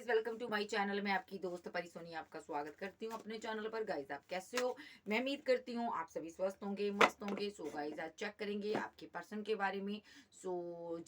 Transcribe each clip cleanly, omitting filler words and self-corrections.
Welcome to my channel. मैं आपकी दोस्त परी सोनी आपका स्वागत करती हूँ अपने चैनल पर। गाइज आप कैसे हो? मैं उम्मीद करती हूँ आप सभी स्वस्थ होंगे, मस्त होंगे। सो गाइज आज चेक करेंगे आपके पर्सन के बारे में। सो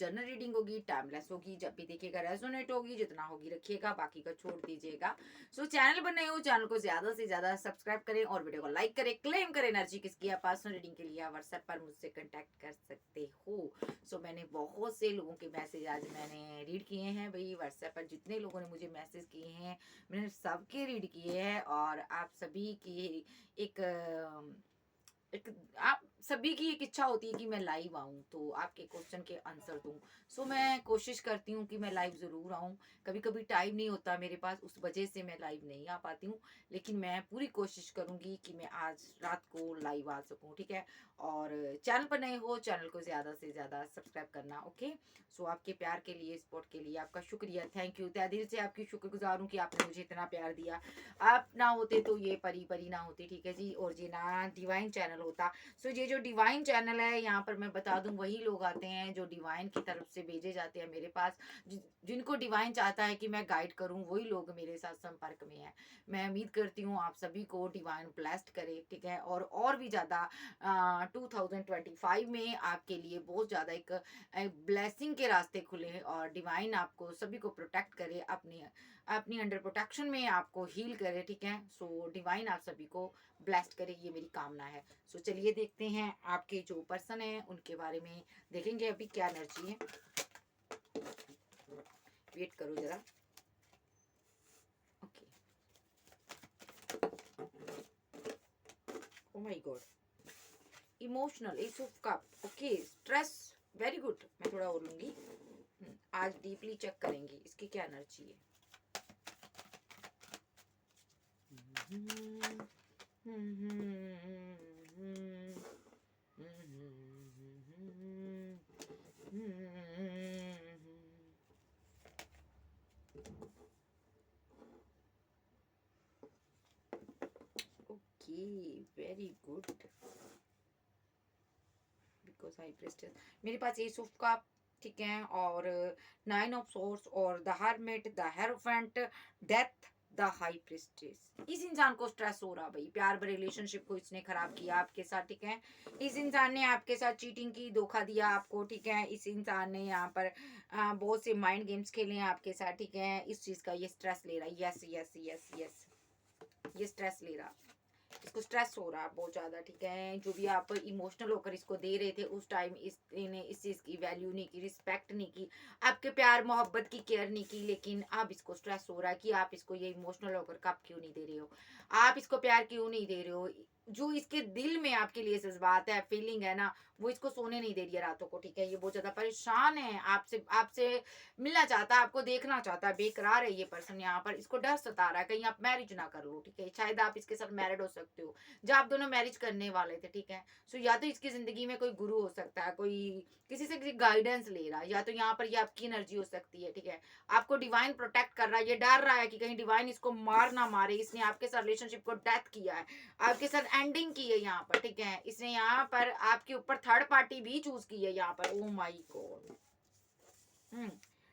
जनरल रीडिंग होगी, टाइमलेस होगी, जब भी देखिएगा रेजोनेट होगी, जितना होगी रखिएगा, बाकी का छोड़ दीजिएगा। सो चैनल पर नए हो, चैनल को ज्यादा से ज्यादा सब्सक्राइब करें और वीडियो को लाइक करें। क्लेम करें एनर्जी किसकी है। पर्सनल रीडिंग के लिए व्हाट्सएप पर मुझसे कंटेक्ट कर सकते हो। सो मैंने बहुत से लोगों के मैसेज आज मैंने रीड किए हैं भाई। व्हाट्सएप पर जितने लोगों ने मुझे मैसेज किए हैं मैंने सबके रीड किए हैं। और आप सभी की एक एक आप सभी की एक इच्छा होती है कि मैं लाइव आऊं, तो आपके क्वेश्चन के आंसर दूं। सो मैं कोशिश करती हूँ कि मैं लाइव जरूर आऊं। कभी कभी टाइम नहीं होता मेरे पास, उस वजह से मैं लाइव नहीं आ पाती हूँ। लेकिन मैं पूरी कोशिश करूंगी कि मैं आज रात को लाइव आ सकूं, ठीक है। और चैनल पर नए हो, चैनल को ज्यादा से ज्यादा सब्सक्राइब करना, ओके। सो आपके प्यार के लिए, सपोर्ट के लिए आपका शुक्रिया, थैंक यू। तहे दिल से आपकी शुक्रगुजार हूँ कि आपने मुझे इतना प्यार दिया। आप ना होते तो ये परी परी ना होती, ठीक है जी। और ये ना डिवाइन चैनल होता। सो ये जो डिवाइन चैनल है, यहाँ पर मैं बता दूं वही लोग आते हैं जो डिवाइन की तरफ से भेजे जाते हैं मेरे पास। जिनको डिवाइन चाहता है कि मैं गाइड करूं, वही लोग मेरे साथ संपर्क में है। मैं उम्मीद करती हूँ आप सभी को डिवाइन ब्लेस्ड करे, ठीक है। और भी ज्यादा 2025 में आपके लिए बहुत ज्यादा एक ब्लेसिंग के रास्ते खुले और डिवाइन आपको सभी को प्रोटेक्ट करे, अपनी अपनी अंडर प्रोटेक्शन में आपको हील करे, ठीक है। सो डिवाइन आप सभी को ब्लेस्ड करे, ये मेरी कामना है। सो चलिए देखते हैं आपके जो पर्सन है उनके बारे में। देखेंगे अभी क्या एनर्जी है। वेट करो जरा, okay. Oh my God, emotional, S of cup, okay. Stress, very good. मैं थोड़ा और लूंगी। आज डीपली चेक करेंगे इसकी क्या एनर्जी है। Okay, very good. Because high प्रेस्टेस मेरे पास एस ऑफ कप, ठीक है। और 9 ऑफ सोर्स और the hermit, the hierophant, death, the high प्रेस्टेस। इस इंसान को स्ट्रेस हो रहा भाई, प्यार भरे रिलेशनशिप को इसने खराब किया आपके साथ, ठीक है। इस इंसान ने आपके साथ चीटिंग की, धोखा दिया आपको, ठीक है। इस इंसान ने यहाँ पर बहुत से माइंड गेम्स खेले हैं आपके साथ, ठीक है। इस चीज का ये स्ट्रेस ले रहा है। यस यस यस यस, ये स्ट्रेस ले रहा, इसको स्ट्रेस हो रहा है बहुत ज्यादा, ठीक है। जो भी आप इमोशनल होकर इसको दे रहे थे उस टाइम इन्हें इस चीज की वैल्यू नहीं की, रिस्पेक्ट नहीं की, आपके प्यार मोहब्बत की केयर नहीं की। लेकिन अब इसको स्ट्रेस हो रहा है कि आप इसको ये इमोशनल होकर कब क्यों नहीं दे रहे हो, आप इसको प्यार क्यों नहीं दे रहे हो। जो इसके दिल में आपके लिए जज्बात है, फीलिंग है ना, वो इसको सोने नहीं दे रही है रातों को, ठीक है। ये बहुत ज्यादा परेशान है आपसे, आपसे मिलना चाहता है, आपको देखना चाहता है। बेकरार है ये पर्सन यहाँ पर, इसको डर सता रहा है कहीं आप मैरिज ना करो, ठीक है। शायद आप इसके साथ मैरिड हो सकते हो, जब आप दोनों मैरिज करने वाले थे, ठीक है। सो या तो इसकी जिंदगी में कोई गुरु हो सकता है, कोई किसी से किसी गाइडेंस ले रहा है, या तो यहाँ पर ये आपकी एनर्जी हो सकती है, ठीक है। आपको डिवाइन प्रोटेक्ट कर रहा है, ये डर रहा है कि कहीं डिवाइन इसको मार ना मारे। इसने आपके साथ रिलेशनशिप को डेथ किया है, आपके साथ एंडिंग की है यहाँ पर, ठीक है। इसने यहाँ पर आपके ऊपर थर्ड पार्टी भी चूज की है यहाँ पर। ओ माई गॉड,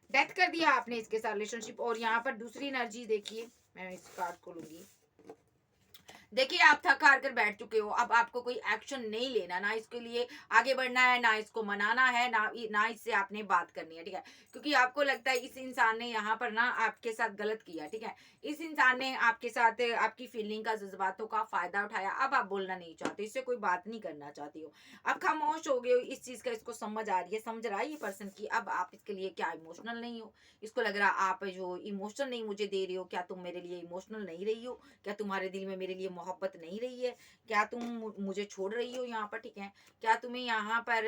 डेथ कर दिया आपने इसके साथ रिलेशनशिप। और यहाँ पर दूसरी एनर्जी देखिए, मैं इस कार्ड को लूंगी। देखिए आप थक हार कर बैठ चुके हो, अब आपको कोई एक्शन नहीं लेना, ना इसके लिए आगे बढ़ना है, ना इसको मनाना है, ना इससे आपने बात करनी है, ठीक है। क्योंकि आपको लगता है इस इंसान ने यहाँ पर ना आपके साथ गलत किया, ठीक है। इस इंसान ने आपके साथ आपकी फीलिंग का, जज्बातों का फायदा उठाया। अब आप बोलना नहीं चाहते, इससे कोई बात नहीं करना चाहती हो, अब खामोश हो गए हो। इस चीज का इसको समझ आ रही है, समझ रहा है ये पर्सन की अब आप इसके लिए क्या इमोशनल नहीं हो। इसको लग रहा आप जो इमोशनल नहीं मुझे दे रही हो, क्या तुम मेरे लिए इमोशनल नहीं रही हो, क्या तुम्हारे दिल में मेरे लिए मोहब्बत नहीं रही है, क्या तुम मुझे छोड़ रही हो यहाँ पर, ठीक है। क्या तुम्हें यहाँ पर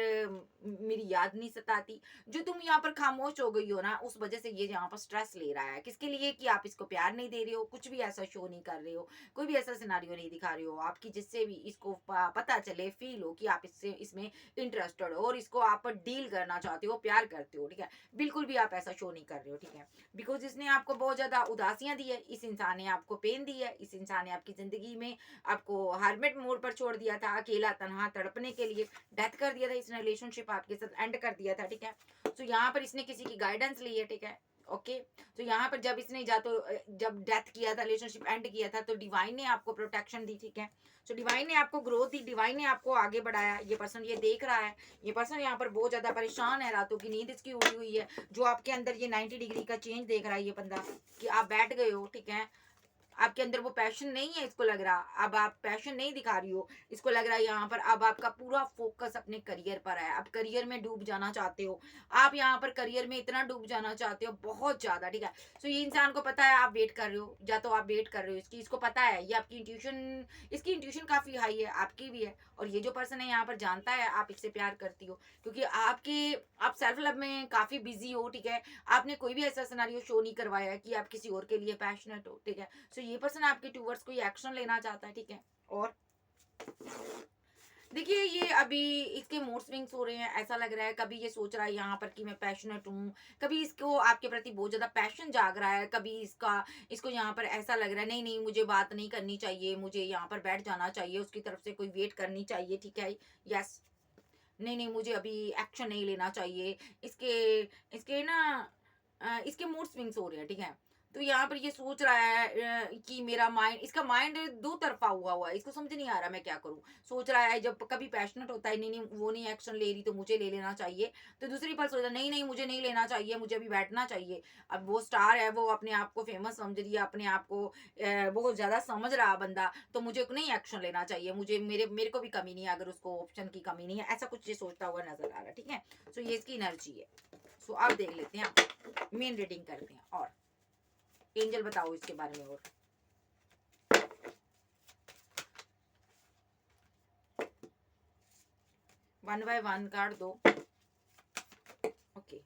मेरी याद नहीं सताती। जो तुम यहाँ पर खामोश हो गई हो ना, उस वजह से ये यहाँ पर स्ट्रेस ले रहा है। किसके लिए? कि आप इसको प्यार नहीं दे रहे हो, कुछ भी ऐसा शो नहीं कर रहे हो, कोई भी ऐसा सिनारियो नहीं दिखा रहे हो आपकी, जिससे भी इसको पता चले, फील हो कि आप इससे इसमें इंटरेस्टेड हो और इसको आप डील करना चाहते हो, प्यार करते हो, ठीक है। बिल्कुल भी आप ऐसा शो नहीं कर रहे हो, ठीक है। बिकॉज इसने आपको बहुत ज्यादा उदासियां दी है, इस इंसान ने आपको पेन दी है, इस इंसान ने आपकी जिंदगी में आपको हार्मिट मोड पर छोड़ दिया था, अकेला तनहा तड़पने के लिए डेथ कर दिया था। इसने रिलेशनशिप आपके साथ एंड कर दिया था, ठीक है। तो यहाँ पर इसने किसी की गाइडेंस ली है, ठीक है। ओके। तो यहाँ पर जब इसने जब डेथ किया था, रिलेशनशिप एंड किया था, तो डिवाइन ने आपको प्रोटेक्शन दी, ठीक है। सो डिवाइन ने आपको ग्रोथ दी, डिवाइन ने आपको आगे बढ़ाया। ये पर्सन ये देख रहा है, ये पर्सन यहाँ पर बहुत ज्यादा परेशान है, रातों की नींद इसकी उड़ी हुई है। जो आपके अंदर ये 90 डिग्री का चेंज देख रहा है ये बंदा, कि आप बैठ गए हो, ठीक है। आपके अंदर वो पैशन नहीं है, इसको लग रहा, अब आप पैशन नहीं दिखा रही हो, इसको लग रहा है यहाँ पर अब आपका पूरा फोकस अपने करियर पर है। आप करियर में डूब जाना चाहते हो, आप यहाँ पर करियर में इतना डूब जाना चाहते हो बहुत ज्यादा, ठीक है। सो ये इंसान को पता है आप वेट कर रहे हो, या तो आप वेट कर रहे हो इसकी, इसको पता है, ये आपकी इंट्यूशन, इसकी इंट्यूशन काफी हाई है, आपकी भी है। और ये जो पर्सन है यहाँ पर जानता है आप इससे प्यार करती हो, क्योंकि आप सेल्फ लव में काफी बिजी हो, ठीक है। आपने कोई भी ऐसा सिनेरियो शो नहीं करवाया है कि आप किसी और के लिए पैशनेट हो, ठीक है। सो ये पर्सन आपके टूवर्ड्स कोई एक्शन लेना चाहता है, ठीक है। और देखिए ये अभी इसके मूड स्विंग्स हो रहे हैं, ऐसा लग रहा है कभी ये सोच रहा है यहाँ पर कि मैं पैशनेट हूँ, कभी इसको आपके प्रति बहुत ज्यादा पैशन जाग रहा है, कभी इसको यहाँ पर ऐसा लग रहा है नहीं नहीं मुझे बात नहीं करनी चाहिए, मुझे यहाँ पर बैठ जाना चाहिए, उसकी तरफ से कोई वेट करनी चाहिए, ठीक है। यस, नहीं नहीं मुझे अभी एक्शन नहीं लेना चाहिए। इसके इसके ना इसके मूड स्विंग्स हो रहे हैं, ठीक है। तो यहाँ पर ये सोच रहा है कि मेरा माइंड, इसका माइंड दो तरफा हुआ है, इसको समझ नहीं आ रहा मैं क्या करूं। सोच रहा है जब कभी पैशनेट होता है, नहीं नहीं वो नहीं एक्शन ले रही तो मुझे ले लेना चाहिए, तो दूसरी पल सोच रहा है नहीं नहीं मुझे नहीं लेना चाहिए, मुझे अभी बैठना चाहिए। अब वो स्टार है, वो अपने आप को फेमस समझ रही है, अपने आप को बहुत ज्यादा समझ रहा बंदा, तो मुझे नहीं एक्शन लेना चाहिए, मुझे मेरे मेरे को भी कमी नहीं है, अगर उसको ऑप्शन की कमी नहीं है, ऐसा कुछ ये सोचता हुआ नजर आ रहा है, ठीक है। सो ये इसकी एनर्जी है। सो अब देख लेते हैं, मेन रीडिंग करते हैं। और एंजल बताओ इसके बारे में। और वन बाय वन कार्ड दो। ओके,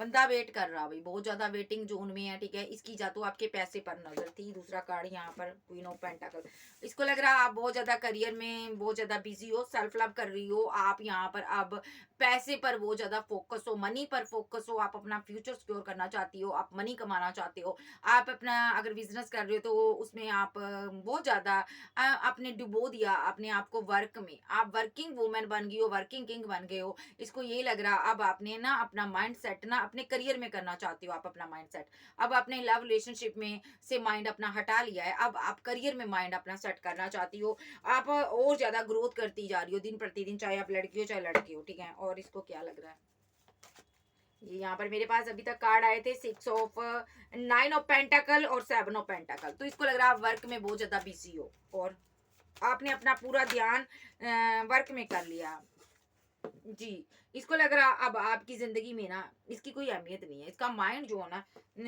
बंदा वेट कर रहा, भाई बहुत ज्यादा वेटिंग जोन में है, ठीक है। इसकी जा तो आपके पैसे पर नजर थी, दूसरा कार्ड यहाँ पर क्वीन ऑफ पेंटाकल। इसको लग रहा है आप बहुत ज्यादा करियर में बहुत ज्यादा बिजी हो, सेल्फ लव कर रही हो, आप यहाँ पर अब पैसे पर बहुत ज्यादा फोकस हो, मनी पर फोकस हो, आप अपना फ्यूचर सिक्योर करना चाहती हो, आप मनी कमाना चाहते हो, आप अपना अगर बिजनेस कर रहे हो तो उसमें आप बहुत ज्यादा आपने डुबो दिया अपने आप को वर्क में, आप वर्किंग वुमेन बन गई हो, वर्किंग किंग बन गए हो। इसको ये लग रहा अब आपने ना अपना माइंड सेट ना अपने करियर में करना चाहती हो, आप अपना माइंड सेट अब अपने लव रिलेशनशिप में से माइंड अपना हटा लिया है, अब आप करियर में माइंड अपना सेट करना चाहती हो, आप और ज्यादा ग्रोथ करती जा रही हो दिन प्रतिदिन, चाहे आप लड़की हो चाहे लड़के हो, ठीक है। और इसको क्या लग रहा है, ये यहाँ पर मेरे पास अभी तक कार्ड आए थे 9 ऑफ पेंटाकल और 7 ऑफ पेंटाकल। तो इसको लग रहा है आप वर्क में बहुत ज्यादा बिजी हो, और आपने अपना पूरा ध्यान वर्क में कर लिया जी। इसको लग रहा अब आपकी जिंदगी में ना इसकी कोई अहमियत नहीं है, इसका माइंड जो है ना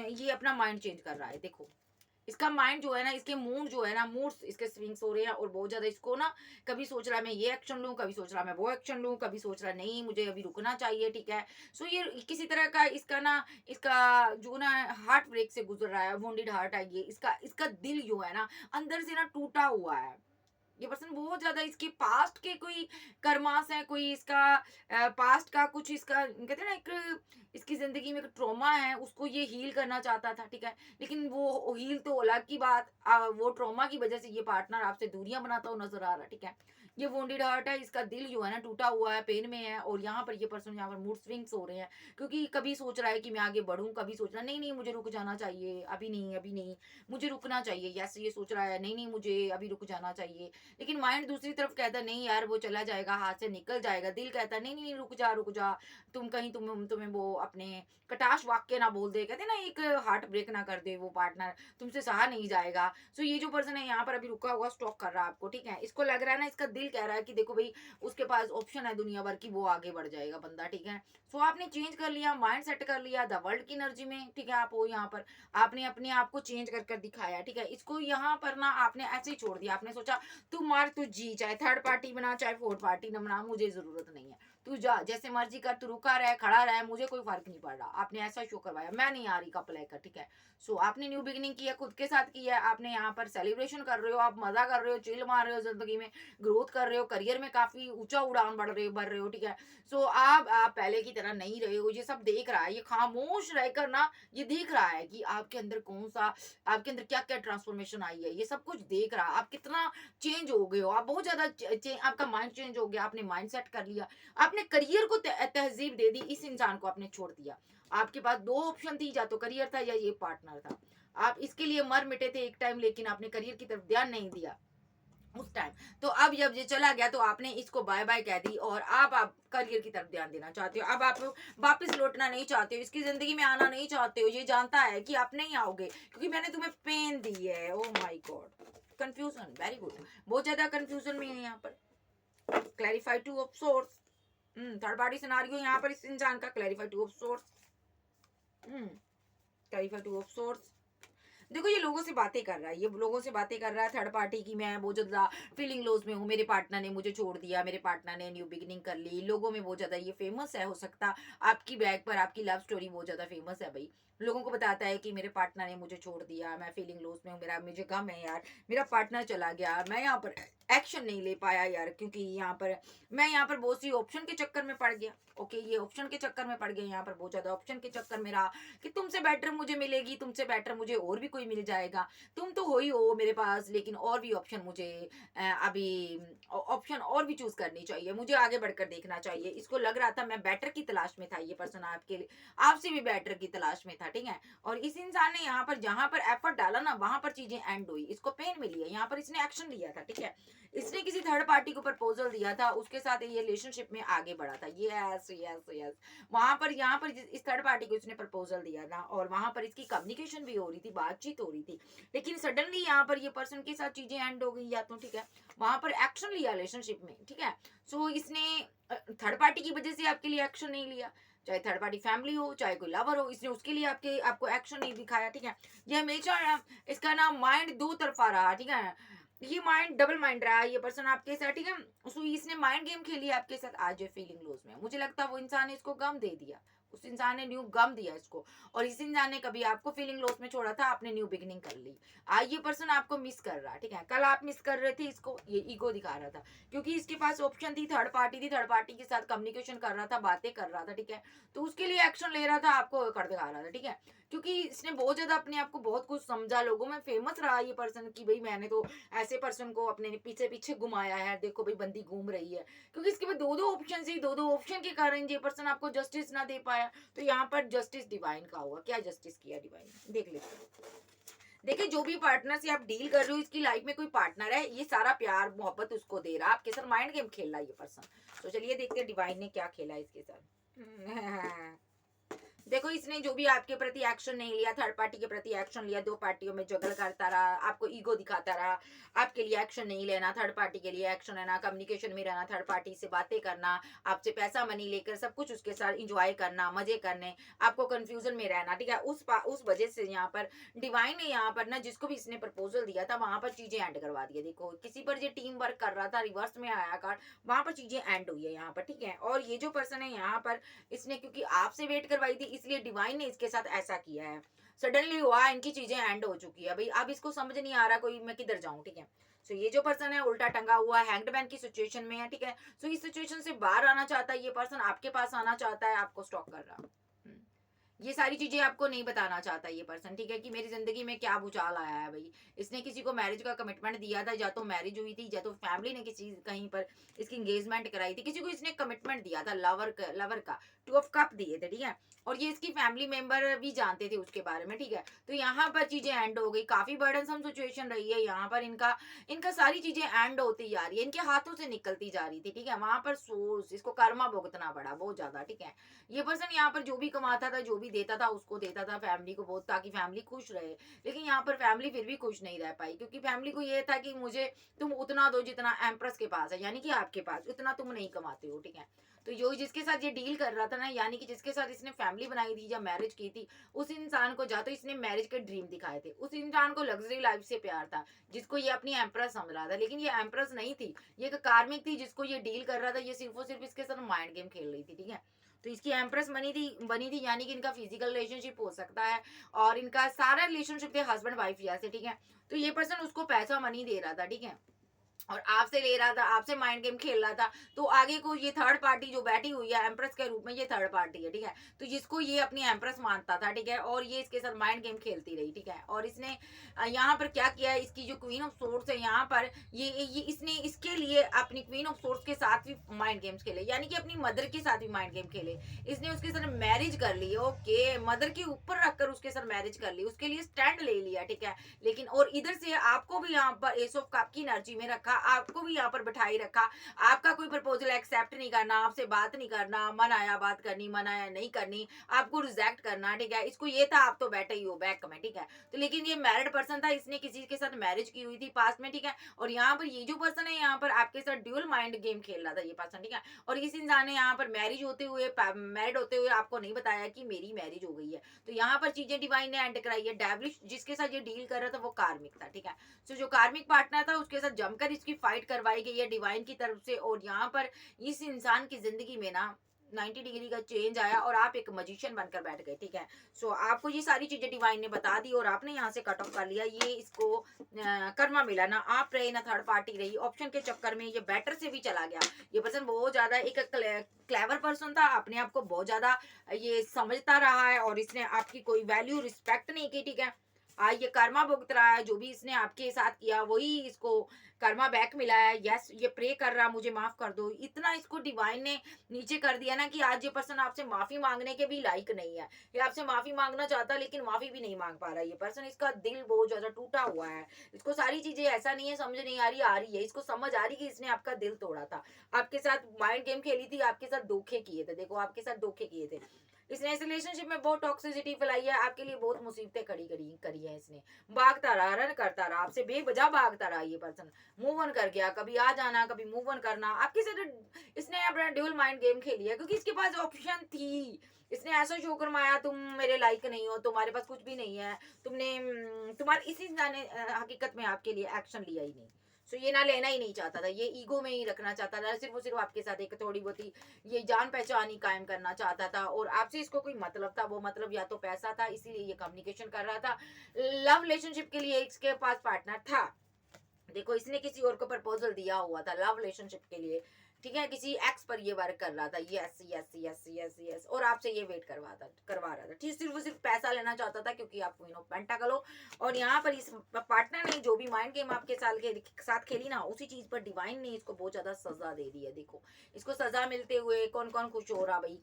ये अपना माइंड चेंज कर रहा है। देखो इसका माइंड जो है ना, इसके मूड जो है ना, मूड्स इसके स्विंग्स हो रहे हैं, और बहुत ज्यादा इसको ना कभी सोच रहा है मैं ये एक्शन लूं, कभी सोच रहा है मैं वो एक्शन लूं, कभी सोच रहा है नहीं मुझे अभी रुकना चाहिए, ठीक है। सो ये किसी तरह का इसका ना, इसका जो ना हार्ट ब्रेक से गुजर रहा है, वोंडेड हार्ट है ये इसका, इसका दिल जो है ना अंदर से ना टूटा हुआ है। ये पर्सन बहुत ज्यादा इसके पास्ट के कोई कर्मास है, कोई इसका पास्ट का कुछ इसका कहते हैं ना एक इसकी जिंदगी में एक ट्रॉमा है, उसको ये हील करना चाहता था, ठीक है। लेकिन वो हील तो अलग की बात, वो ट्रॉमा की वजह से ये पार्टनर आपसे दूरियां बनाता हुआ नजर आ रहा है, ठीक है। ये वोंडेड हार्ट है, इसका दिल जो है ना टूटा हुआ है, पेन में है, और यहाँ पर ये पर्सन यहाँ पर मूड स्विंग्स हो रहे हैं, क्योंकि कभी सोच रहा है कि मैं आगे बढ़ूं, कभी सोच रहा है नहीं नहीं मुझे रुक जाना चाहिए, अभी नहीं अभी नहीं मुझे रुकना चाहिए, यस ये सोच रहा है नहीं नहीं मुझे अभी रुक जाना चाहिए। लेकिन माइंड दूसरी तरफ कहता है नहीं यार वो चला जाएगा, हाथ से निकल जाएगा। दिल कहता है नहीं नहीं रुक जा, तुम कहीं तुम्हें वो अपने कटाश वाक्य ना बोल दे, कहते हैं ना एक हार्ट ब्रेक ना कर दे वो पार्टनर, तुमसे सहा नहीं जाएगा। सो ये जो पर्सन है यहाँ पर अभी रुका हुआ स्टॉक कर रहा है आपको, ठीक है। इसको लग रहा है ना, इसका दिल कह रहा है कि देखो भाई उसके पास ऑप्शन है दुनिया भर की, वो आगे बढ़ जाएगा बंदा, ठीक है। सो आपने चेंज कर लिया, माइंड सेट कर लिया द वर्ल्ड की एनर्जी में, ठीक है। आप हो यहाँ पर, आपने अपने आप को चेंज कर दिखाया, ठीक है। इसको यहाँ पर ना आपने ऐसे ही छोड़ दिया, आपने सोचा तू मार तू जी, चाहे थर्ड पार्टी बना चाहे फोर्थ पार्टी न बना, मुझे जरूरत नहीं है, तू जा जैसे मर्जी कर, तू रुका रहे खड़ा रहे, मुझे कोई फर्क नहीं पड़ रहा। आपने ऐसा शो करवाया, मैं नहीं आ रही कप लेकर, ठीक है। सो आपने न्यू बिगिनिंग किया, खुद के साथ किया, आपने यहाँ पर सेलिब्रेशन कर रहे हो, आप मजा कर रहे हो, चिल मार रहे हो, जिंदगी में ग्रोथ कर रहे हो, करियर में काफी ऊंचा उड़ान बढ़ रहे हो, ठीक है। सो आप पहले की तरह नहीं रहे हो, ये सब देख रहा है, ये खामोश रहकर ना ये देख रहा है कि आपके अंदर कौन सा, आपके अंदर क्या क्या ट्रांसफॉर्मेशन आई है, ये सब कुछ देख रहा है। आप कितना चेंज हो गए हो, आप बहुत ज्यादा आपका माइंड चेंज हो गया, आपने माइंड सेट कर लिया, आपने करियर को तहजीब दे दी, इस इंसान को आपने छोड़ दिया। आपके पास दो ऑप्शन थी, या तो करियर था या ये पार्टनर था। आप इसके लिए मर मिटे थे एक टाइम, लेकिन आपने करियर की तरफ ध्यान नहीं दिया उस टाइम। तो अब जब ये चला गया तो आपने इसको बाय बाय कह दी, और आप करियर की तरफ ध्यान देना चाहते हो। अब आप वापस लौटना नहीं चाहते हो, इसकी जिंदगी में आना नहीं चाहते हो। ये जानता है कि आप नहीं आओगे क्योंकि मैंने तुम्हें पेन दी है। Oh my God, confusion, very good, बहुत ज्यादा कंफ्यूजन में है यहाँ पर। Clarify two of source, third party scenario यहाँ पर इस इंसान का। Clarify two of source, clarify two of source. देखो ये लोगों से बातें कर रहा है, ये लोगों से बातें कर रहा है थर्ड पार्टी की। मैं बहुत ज्यादा फीलिंग लॉस में हूँ, मेरे पार्टनर ने मुझे छोड़ दिया, मेरे पार्टनर ने न्यू बिगिनिंग कर ली। लोगों में बहुत ज्यादा ये फेमस है, हो सकता आपकी बैग पर आपकी लव स्टोरी बहुत ज्यादा फेमस है भाई। लोगों को बताता है कि मेरे पार्टनर ने मुझे छोड़ दिया, मैं फीलिंग लॉस में हूँ, मेरा मुझे गम है यार, मेरा पार्टनर चला गया, मैं यहाँ पर एक्शन नहीं ले पाया यार, क्योंकि यहाँ पर मैं यहाँ पर बहुत सी ऑप्शन के चक्कर में पड़ गया। ओके, ये ऑप्शन के चक्कर में पड़ गया, यहाँ पर बहुत ज्यादा ऑप्शन के चक्कर में रहा कि तुमसे बेटर मुझे मिलेगी, तुमसे बेटर मुझे और भी कोई मिल जाएगा, तुम तो हो ही हो मेरे पास, लेकिन और भी ऑप्शन मुझे अभी ऑप्शन और भी चूज करनी चाहिए, मुझे आगे बढ़कर देखना चाहिए। इसको लग रहा था मैं बेटर की तलाश में था, ये पर्सन आपके लिए आपसे भी बेटर की तलाश में था, ठीक है। और इस इंसान ने यहाँ पर जहां पर एफर्ट डाला ना, वहां पर चीजें एंड हुई, इसको पेन मिली है, यहाँ पर इसने एक्शन लिया था, ठीक है। इसने किसी थर्ड पार्टी को प्रपोजल दिया था, उसके साथ ये रिलेशनशिप में आगे बढ़ा था। यस यस यस, वहां पर यहाँ पर इस थर्ड पार्टी को इसने प्रपोजल दिया था, और वहां पर इसकी कम्युनिकेशन भी हो रही थी, बातचीत हो रही थी, लेकिन सडनली यहाँ पर ये पर्सन के साथ चीजें एंड हो गई, या तो ठीक है वहां पर एक्शन लिया रिलेशनशिप में, ठीक है। सो इसने थर्ड पार्टी की वजह से आपके लिए एक्शन नहीं लिया, चाहे थर्ड पार्टी फैमिली हो चाहे कोई लवर हो, इसने उसके लिए आपको एक्शन नहीं दिखाया, ठीक है। ये हमेशा इसका ना माइंड दो तरफा रहा, ठीक है। ये माइंड डबल माइंड रहा है ये पर्सन आपके साथ, ठीक है। सो इसने माइंड गेम खेली आपके साथ, आज ये फीलिंग लॉस में। मुझे लगता है वो इंसान ने इसको गम दे दिया, उस इंसान ने न्यू गम दिया इसको, और इस इंसान ने कभी आपको फीलिंग लॉस में छोड़ा था, आपने न्यू बिगिनिंग कर ली। आज ये पर्सन आपको मिस कर रहा है, ठीक है। कल आप मिस कर रहे थे इसको, ये ईगो दिखा रहा था, क्योंकि इसके पास ऑप्शन थी, थर्ड पार्टी थी, थर्ड पार्टी के साथ कम्युनिकेशन कर रहा था, बातें कर रहा था, ठीक है। तो उसके लिए एक्शन ले रहा था, आपको कर दिखा रहा था, ठीक है। क्योंकि इसने बहुत ज्यादा अपने आप को बहुत कुछ समझा, लोगों में फेमस रहा ये पर्सन कि भाई मैंने तो ऐसे पर्सन को अपने पीछे पीछे घुमाया है, देखो भाई बंदी घूम रही है। क्योंकि इसके पास दो दो ऑप्शन थी, दो दो ऑप्शन के कारण ये पर्सन आपको जस्टिस ना दे पाया। तो यहाँ पर जस्टिस डिवाइन का हुआ, क्या जस्टिस किया डिवाइन, देख लेते हैं। देखिए जो भी पार्टनर से आप डील कर रहे हो, इसकी लाइफ में कोई पार्टनर है, ये सारा प्यार मोहब्बत उसको दे रहा है, आपके साथ माइंड गेम खेल रहा है ये पर्सन। तो चलिए देखते हैं डिवाइन ने क्या खेला इसके साथ। देखो इसने जो भी आपके प्रति एक्शन नहीं लिया, थर्ड पार्टी के प्रति एक्शन लिया, दो पार्टियों में जगल करता रहा, आपको ईगो दिखाता रहा, आपके लिए एक्शन नहीं लेना, थर्ड पार्टी के लिए एक्शन लेना, कम्युनिकेशन में रहना, थर्ड पार्टी से बातें करना, आपसे पैसा मनी लेकर सब कुछ उसके साथ इंजॉय करना, मजे करने, आपको कंफ्यूजन में रहना, ठीक है। उस वजह से यहाँ पर डिवाइन ने यहाँ पर ना जिसको भी इसने प्रपोजल दिया था वहां पर चीजें एंड करवा दी है। देखो किसी पर ये टीम वर्क कर रहा था, रिवर्स में आया कार्ड, वहां पर चीजें एंड हुई है यहाँ पर, ठीक है। और ये जो पर्सन है यहाँ पर, इसने क्योंकि आपसे वेट करवाई थी, इसलिए डिवाइन ने इसके साथ ऐसा किया है। सडनली हुआ, इनकी चीजें एंड हो चुकी है भाई, अब इसको समझ नहीं आ रहा कोई मैं किधर जाऊं, ठीक है। सो ये जो पर्सन है उल्टा टंगा हुआ है, हैंग्ड मैन की सिचुएशन में है, ठीक है। सो इस सिचुएशन से बाहर आना चाहता है ये पर्सन, आपके पास आना चाहता है, आपको स्टॉक कर रहा। ये सारी चीजें आपको नहीं बताना चाहता ये पर्सन, ठीक है, कि मेरी जिंदगी में क्या भूचाल आया है भाई। इसने किसी को मैरिज का कमिटमेंट दिया था, या तो मैरिज हुई थी, या तो फैमिली ने किसी कहीं पर इसकी एंगेजमेंट कराई थी, किसी को इसने कमिटमेंट दिया था, लवर का टू ऑफ कप दिए थे, ठीक है। और ये इसकी फैमिली मेंबर भी जानते थे उसके बारे में, ठीक है। तो यहाँ पर चीजें एंड हो गई, काफी बर्डनसम सिचुएशन रही है यहाँ पर, इनका इनका सारी चीजें एंड होती जा रही है, इनके हाथों से निकलती जा रही थी, ठीक है। वहां पर सोर्स इसको कर्मा भुगतना पड़ा बहुत ज्यादा, ठीक है। ये पर्सन यहाँ पर जो भी कमाता था, जो भी देता था, उसको देता था फैमिली को बहुत, ताकि फैमिली खुश रहे। लेकिन यहाँ पर फैमिली फिर भी खुश नहीं रह पाई, क्योंकि फैमिली को ये था कि मुझे तुम उतना दो जितना एम्प्रेस के पास है, यानी कि आपके पास उतना तुम नहीं कमाते हो, ठीक है। तो जो जिसके साथ ये डील कर रहा था ना, यानी कि जिसके साथ इसने फैमिली बनाई थी या मैरिज की थी, उस इंसान को जा तो इसने मैरिज के ड्रीम दिखाए थे, उस इंसान को लग्जरी लाइफ से प्यार था, जिसको ये अपनी एम्प्रेस समझ रहा था, लेकिन ये एम्प्रेस नहीं थी, ये एक कार्मिक थी जिसको ये डील कर रहा था, ये सिर्फ और सिर्फ इसके साथ माइंड गेम खेल रही थी, ठीक है। तो इसकी एम्प्रेस बनी थी, यानी कि इनका फिजिकल रिलेशनशिप हो सकता है, और इनका सारा रिलेशनशिप थे हस्बैंड वाइफ जैसे, ठीक है। तो ये पर्सन उसको पैसा मनी दे रहा था, ठीक है। और आपसे ले रहा था, आपसे माइंड गेम खेल रहा था, तो आगे को ये थर्ड पार्टी जो बैठी हुई है एम्प्रेस के रूप में, ये थर्ड पार्टी है, ठीक है। तो जिसको ये अपनी एम्प्रेस मानता था, ठीक है, और ये इसके साथ माइंड गेम खेलती रही, ठीक है। और इसने यहाँ पर क्या किया है, इसकी जो क्वीन ऑफ सोर्ड्स है यहाँ पर, ये इसने इसके लिए अपनी क्वीन ऑफ सोर्ड्स के साथ भी माइंड गेम्स खेले, यानी कि अपनी मदर के साथ भी माइंड गेम खेले। इसने उसके साथ मैरिज कर ली, ओके, मदर के ऊपर रखकर उसके साथ मैरिज कर ली, उसके लिए स्टैंड ले लिया, ठीक है। लेकिन और इधर से आपको भी यहाँ पर एस ऑफ कप की एनर्जी में रखा, आपको भी यहाँ पर बिठाई रखा, आपका कोई प्रपोजल एक्सेप्ट नहीं करना, आपसे बात नहीं करना, मन आया बात करनी, मन आया नहीं करनी, आपको रिजेक्ट करना, ठीक है। इसको ये था आप तो बैठे ही हो बैक में, ठीक है। तो लेकिन ये मैरिड पर्सन था, इसने किसी के साथ मैरिज की हुई थी पास्ट में, ठीक है। और यहाँ पर ये जो पर्सन है यहाँ पर आपके साथ ड्यूल माइंड गेम खेल रहा था ये पर्सन, ठीक है। और इस इंसान ने यहाँ पर मैरिज होते हुए, मैरिड होते हुए आपको नहीं बताया कि मेरी मैरिज हो गई है। तो यहाँ पर चीजें डिवाइन ने एंड कराई है। डेविलिश जिसके साथ ये डील कर रहा था वो कार्मिक था, ठीक है। तो जो कार्मिक पार्टनर था उसके साथ जमकर इसकी फाइट करवाई गई है डिवाइन की तरफ से। और यहाँ पर इस इंसान की जिंदगी में ना 90 डिग्री का चेंज आया और आप एक मजिशियन बनकर बैठ गए, ठीक है। सो आपको ये सारी चीजें डिवाइन ने बता दी और आपने यहाँ से कट ऑफ कर लिया। ये इसको कर्मा मिला ना, आप रहे ना थर्ड पार्टी रही, ऑप्शन के चक्कर में ये बेटर से भी चला गया। ये पर्सन बहुत ज्यादा एक क्लेवर पर्सन था, अपने आप को बहुत ज्यादा ये समझता रहा है और इसने आपकी कोई वैल्यू रिस्पेक्ट नहीं की, ठीक है। आज ये कर्मा भुगत रहा है, जो भी इसने आपके साथ किया वही इसको कर्मा बैक मिला है। यस, ये प्रे कर रहा मुझे माफ कर दो, इतना इसको डिवाइन ने नीचे कर दिया ना कि आज ये पर्सन आपसे माफी मांगने के भी लायक नहीं है। ये आपसे माफी मांगना चाहता है लेकिन माफी भी नहीं मांग पा रहा है ये पर्सन। इसका दिल बहुत ज्यादा टूटा हुआ है। इसको सारी चीजें ऐसा नहीं है समझ नहीं आ रही है, इसको समझ आ रही कि इसने आपका दिल तोड़ा था, आपके साथ माइंड गेम खेली थी, आपके साथ धोखे किए थे। देखो आपके साथ धोखे किए थे इसने, इस रिलेशनशिप में बहुत टॉक्सिसिटी फैलाई है, आपके लिए बहुत मुसीबतें खड़ी करी है इसने। भागता रहा, रन करता रहा, आपसे बेवजह भागता रहा ये पर्सन। मूव ऑन कर गया, कभी आ जाना कभी मूव ऑन करना, आपके साथ इसने अपना ड्यूल माइंड गेम खेली है क्योंकि इसके पास ऑप्शन थी। इसने ऐसा शो करवाया तुम मेरे लायक नहीं हो, तुम्हारे पास कुछ भी नहीं है, तुमने तुम्हारे इसी इंसान ने हकीकत में आपके लिए एक्शन लिया ही नहीं। सो ये ना लेना ही नहीं चाहता था, ये ईगो में ही रखना चाहता था, सिर्फ आपके साथ एक थोड़ी बहुत ही ये जान पहचान ही कायम करना चाहता था। और आपसे इसको कोई मतलब था, वो मतलब या तो पैसा था, इसीलिए ये कम्युनिकेशन कर रहा था। लव रिलेशनशिप के लिए इसके पास पार्टनर था, देखो इसने किसी और को प्रपोजल दिया हुआ था लव रिलेशनशिप के लिए, ठीक है। किसी एक्स पर ये वर्क कर रहा था, yes yes yes yes yes, और आपसे ये वेट करवा रहा था, ठीक। सिर्फ पैसा लेना चाहता था क्योंकि आप क्वीन ऑफ पेंटाकल हो। और यहाँ पर इस पार्टनर ने जो भी माइंड गेम आपके साथ खेली ना, उसी चीज पर डिवाइन ने इसको बहुत ज्यादा सजा दे दी है। देखो इसको सजा मिलते हुए कौन कौन खुश हो रहा भाई,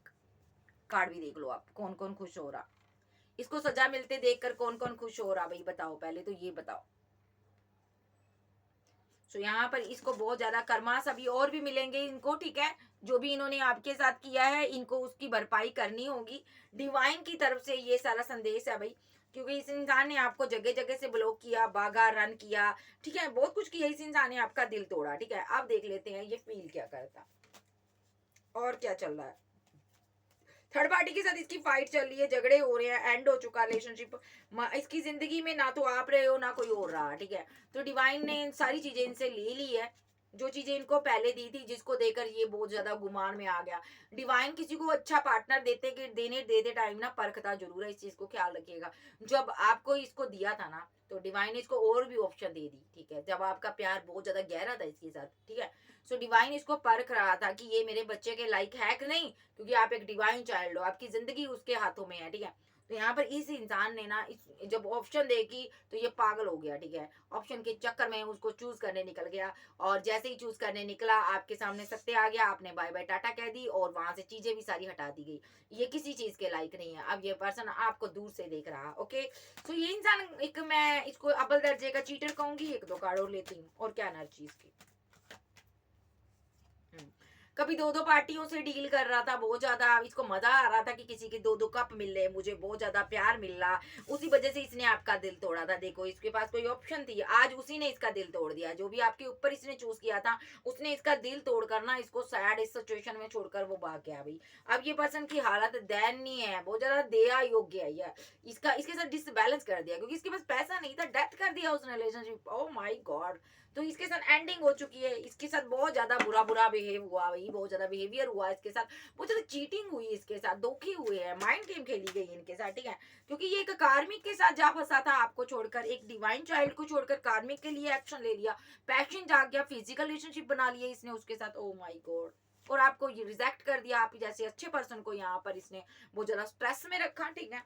कार्ड भी देख लो आप, कौन कौन खुश हो रहा, इसको सजा मिलते देखकर कौन कौन खुश हो रहा भाई, बताओ पहले तो ये बताओ। सो यहाँ पर इसको बहुत ज्यादा कर्मास अभी और भी मिलेंगे इनको, ठीक है। जो भी इन्होंने आपके साथ किया है इनको उसकी भरपाई करनी होगी। डिवाइन की तरफ से ये सारा संदेश है भाई, क्योंकि इस इंसान ने आपको जगह जगह से ब्लॉक किया, भागा, रन किया, ठीक है, बहुत कुछ किया। इस इंसान ने आपका दिल तोड़ा, ठीक है। अब देख लेते हैं ये फील क्या करता और क्या चल रहा है। थर्ड पार्टी के साथ इसकी फाइट चल रही है, झगड़े हो रहे हैं, एंड हो चुका रिलेशनशिप इसकी जिंदगी में, ना तो आप रहे हो ना कोई और रहा, ठीक है। तो डिवाइन ने सारी चीजें इनसे ले ली है, जो चीजें इनको पहले दी थी, जिसको देकर ये बहुत ज्यादा गुमान में आ गया। डिवाइन किसी को अच्छा पार्टनर देते टाइम ना परखता जरूर है, इस चीज को ख्याल रखिएगा। जब आपको इसको दिया था ना तो डिवाइन ने इसको और भी ऑप्शन दे दी, ठीक है, जब आपका प्यार बहुत ज्यादा गहरा था इसके साथ, ठीक है। सो डिवाइन इसको परख रहा था कि ये मेरे बच्चे के लायक है कि नहीं, क्योंकि आप एक डिवाइन चाइल्ड हो, आपकी जिंदगी उसके हाथों में है, ठीक है। तो यहाँ पर इस इंसान ने ना जब ऑप्शन देखी तो ये पागल हो गया, ठीक है। ऑप्शन के चक्कर में उसको चूज करने निकल गया, और जैसे ही चूज करने निकला आपके सामने सत्य आ गया, आपने बाय बाय टाटा कह दी और वहां से चीजें भी सारी हटा दी गई। ये किसी चीज के लायक नहीं है। अब ये पर्सन आपको दूर से देख रहा, ओके। तो ये इंसान एक, मैं इसको अव्वल दर्जे का चीटर कहूंगी। एक दो कार्ड और लेती हूँ और क्या एनर्जी इसकी। कभी दो दो पार्टियों से डील कर रहा था, बहुत ज्यादा इसको मजा आ रहा था कि किसी के दो दो कप मिल रहे, मुझे बहुत ज्यादा प्यार मिल रहा, उसी वजह से इसने आपका दिल तोड़ा था। देखो इसके पास कोई ऑप्शन थी, आज उसी ने इसका दिल तोड़ दिया। जो भी आपके ऊपर इसने चूज किया था उसने इसका दिल तोड़ करना इसको सैड इस सिचुएशन में छोड़कर वो भाग गया भाई। अब ये पर्सन की हालत दयनीय है, बहुत ज्यादा दया योग्य है ये। इसका इसके साथ डिसबैलेंस कर दिया क्योंकि इसके पास पैसा नहीं था, डेथ कर दिया उसने रिलेशनशिप। Oh my God. तो इसके साथ एंडिंग हो चुकी है, इसके साथ बहुत ज्यादा बुरा बुरा बिहेव हुआ भाई, हुई, बहुत ज्यादा बिहेवियर हुआ इसके साथ, बहुत ज्यादा चीटिंग हुई इसके साथ, धोखे हुए हैं, माइंड गेम खेली गई इनके साथ, ठीक है। क्योंकि ये एक कार्मिक के साथ जा फंसा था, आपको छोड़कर, एक डिवाइन चाइल्ड को छोड़कर कार्मिक के लिए एक्शन ले लिया, पैशन जाग गया, फिजिकल रिलेशनशिप बना लिया इसने उसके साथ। Oh my God. और आपको ये रिजेक्ट कर दिया, आप जैसे अच्छे पर्सन को यहाँ पर इसने बहुत ज्यादा स्ट्रेस में रखा, ठीक है।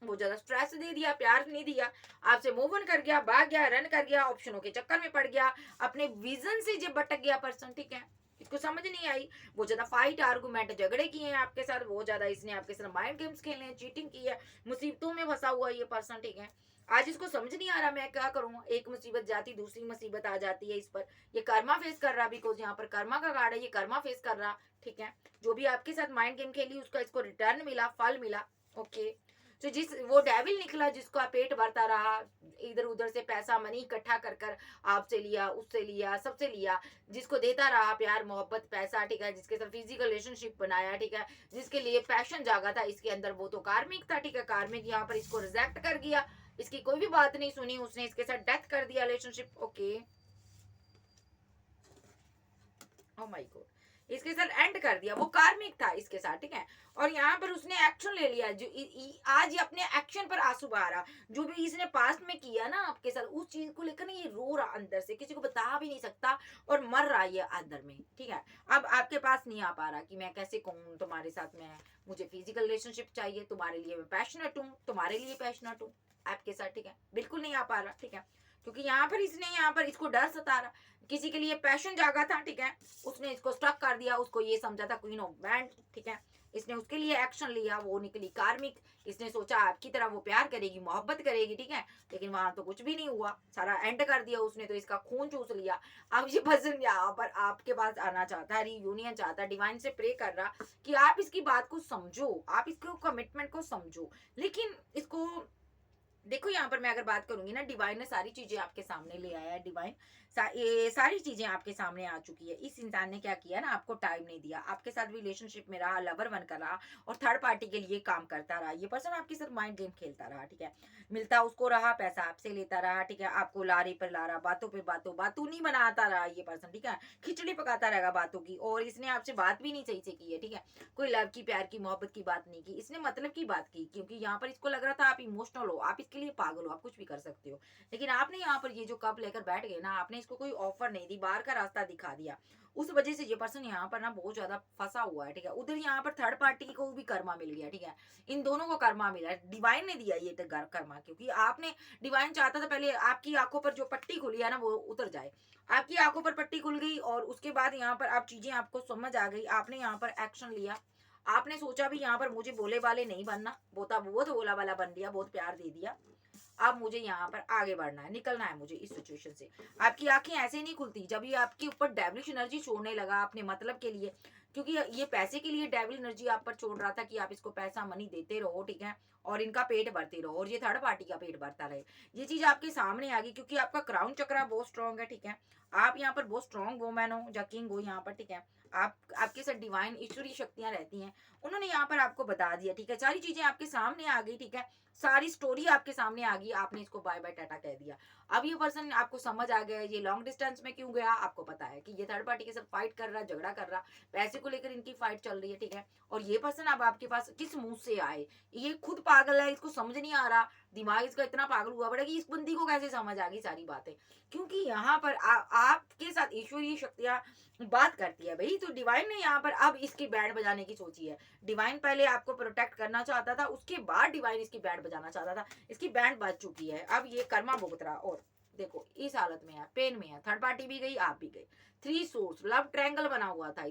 बहुत ज्यादा स्ट्रेस दे दिया, प्यार नहीं दिया, आपसे मूव ऑन कर गया, भाग गया, रन कर गया, ऑप्शनों के चक्कर में पड़ गया, अपने विजन से जब भटक गया पर्सन, ठीक है। इसको समझ नहीं आई, बहुत ज्यादा फाइट आर्गूमेंट झगड़े किए हैं आपके साथ, बहुत ज्यादा इसने आपके साथ माइंड गेम्स खेले हैं, चीटिंग की है, मुसीबतों में फंसा हुआ ये पर्सन, ठीक है। आज इसको समझ नहीं आ रहा मैं क्या करूं, एक मुसीबत जाती दूसरी मुसीबत आ जाती है इस पर। ये कर्मा फेस कर रहा, बिकॉज यहाँ पर कर्मा का कार्ड है, ये कर्मा फेस कर रहा, ठीक है। जो भी आपके साथ माइंड गेम खेली उसका इसको रिटर्न मिला, फल मिला, ओके। तो जिस वो डेविल निकला जिसका पेट भरता रहा, इधर उधर से पैसा मनी इकट्ठा कर कर आपसे लिया, उससे लिया, सबसे लिया, जिसको देता रहा प्यार मोहब्बत पैसा, ठीक है, जिसके साथ फिजिकल रिलेशनशिप बनाया, ठीक है, जिसके लिए पैशन जागा था इसके अंदर, वो तो कार्मिक था, ठीक है। कार्मिक यहाँ पर इसको रिजेक्ट कर गया, इसकी कोई भी बात नहीं सुनी उसने, इसके साथ डेथ कर दिया relationship, okay. Oh my God, इसके साथ एंड कर दिया, वो कार्मिक था इसके साथ, ठीक है। और यहाँ पर उसने एक्शन ले लिया, जो आज ये अपने एक्शन पर आंसू बहा रहा, जो भी इसने पास्ट में किया ना आपके साथ, उस चीज को लेकर ना ये रो रहा अंदर से, किसी को बता भी नहीं सकता, और मर रहा है ये अंदर में, ठीक है। अब आपके पास नहीं आ पा रहा कि मैं कैसे कहूँ तुम्हारे साथ, मैं मुझे फिजिकल रिलेशनशिप चाहिए, तुम्हारे लिए मैं पैशनेट हूँ, तुम्हारे लिए पैशनेट हूँ आपके साथ, ठीक है। बिल्कुल नहीं आ पा रहा, ठीक है। क्योंकि यहाँ पर इसने, यहाँ पर इसको डर सता रहा, किसी के लिए पैशन जागा था, ठीक है, उसने इसको स्ट्रक कर दिया, उसको ये समझा था क्वीन ऑफ बैंड, ठीक है। इसने उसके लिए एक्शन लिया, वो निकली कार्मिक, इसने सोचा आपकी तरह वो प्यार करेगी, मोहब्बत करेगी, ठीक है। लेकिन वहां तो कुछ भी नहीं हुआ, सारा एंड कर दिया उसने, तो इसका खून चूस लिया। अब ये पर्सन यहाँ पर आपके पास आना चाहता है, रियूनियन चाहता है, डिवाइन से प्रे कर रहा कि आप इसकी बात को समझो, आप इसको कमिटमेंट को समझो। लेकिन इसको देखो, यहाँ पर मैं अगर बात करूंगी ना, डिवाइन ने सारी चीजें आपके सामने ले आया है, डिवाइन ये सारी चीजें आपके सामने आ चुकी है। इस इंसान ने क्या किया ना, आपको टाइम नहीं दिया, आपके साथ भी रिलेशनशिप में रहा, लवर बनकर रहा, और थर्ड पार्टी के लिए काम करता रहा। ये पर्सन आपके साथ माइंड गेम खेलता रहा, ठीक है। मिलता उसको रहा, पैसा आपसे लेता रहा, ठीक है, आपको लारे पर ला रहा, बातों पे बातों, बातों नहीं बनाता रहा ये पर्सन, ठीक है। खिचड़ी पकाता रहेगा बातों की, और इसने आपसे बात भी नहीं सही से की है, ठीक है। कोई लव की, प्यार की, मोहब्बत की बात नहीं की इसने, मतलब की बात की, क्योंकि यहाँ पर इसको लग रहा था आप इमोशनल हो, आप इसके लिए पागल हो, आप कुछ भी कर सकते हो। लेकिन आपने यहाँ पर ये जो कप लेकर बैठ गए ना, आपने इसको कोई ऑफर नहीं दी, बाहर का रास्ता दिखा दिया, उस वजह से ये पर्सन यहाँ पर ना बहुत ज्यादा फंसा हुआ है, ठीक है। उधर यहाँ पर थर्ड पार्टी को भी कर्मा मिल गया, ठीक है। इन दोनों को कर्मा मिला है, डिवाइन ने दिया ये कर्मा, क्योंकि आपने, डिवाइन चाहता था पहले आपकी आंखों पर जो पट्टी खुली है ना वो उतर जाए, आपकी आंखों पर पट्टी खुल गई, और उसके बाद यहाँ पर आप चीजें आपको समझ आ गई, आपने यहाँ पर एक्शन लिया, आपने सोचा भी यहाँ पर मुझे बोले वाले नहीं बनना, बहुत बोला वाला बन दिया, बहुत प्यार दे दिया, अब मुझे यहाँ पर आगे बढ़ना है, निकलना है मुझे इस सिचुएशन से। आपकी आंखें ऐसे नहीं खुलती जब ये आपके ऊपर डेविलिश एनर्जी छोड़ने लगा अपने मतलब के लिए, क्योंकि ये पैसे के लिए डेविल एनर्जी आप पर छोड़ रहा था कि आप इसको पैसा मनी देते रहो, ठीक है, और इनका पेट भरते रहो, और ये थर्ड पार्टी का पेट भरता रहे। ये चीज आपके सामने आ गई, क्योंकि आपका क्राउन चक्र बहुत स्ट्रांग है, ठीक है। आप यहाँ पर बहुत स्ट्रांग वोमैन हो, जकिंग हो यहाँ पर, ठीक है। आप, आपके साथ डिवाइन ईश्वरीय शक्तियां रहती हैं, उन्होंने यहाँ पर आपको बता दिया, ठीक है। सारी चीजें आपके सामने आ गई, ठीक है, सारी स्टोरी आपके सामने आ गई, आपने इसको बाय बाय टाटा कह दिया। अब ये पर्सन आपको समझ आ गया है ये लॉन्ग डिस्टेंस में क्यों गया, आपको पता है कि ये थर्ड पार्टी के साथ फाइट कर रहा, झगड़ा कर रहा, पैसे को लेकर इनकी फाइट चल रही है, ठीक है। और ये पर्सन अब आपके पास किस मुंह से आए, ये खुद पागल है, इसको समझ नहीं आ रहा, दिमाग इसका इतना पागल हुआ पड़ा कि इस बंदी को कैसे समझ आ गई सारी बातें, क्योंकि यहाँ पर आपके साथ ईश्वरीय शक्तियां बात करती है भाई। तो डिवाइन ने यहाँ पर अब इसकी बैंड बजाने की सोची है। डिवाइन पहले आपको प्रोटेक्ट करना चाहता था, उसके बाद डिवाइन इसकी बैंड बजाना चाहता था, इसकी बैंड बज चुकी है, अब ये कर्मा भुगत रहा। और देखो इस हालत में है, पेन में है, थर्ड पार्टी भी गई, आप भी गए, थ्री सोर्स लव ट्रायंगल बना हुआ था,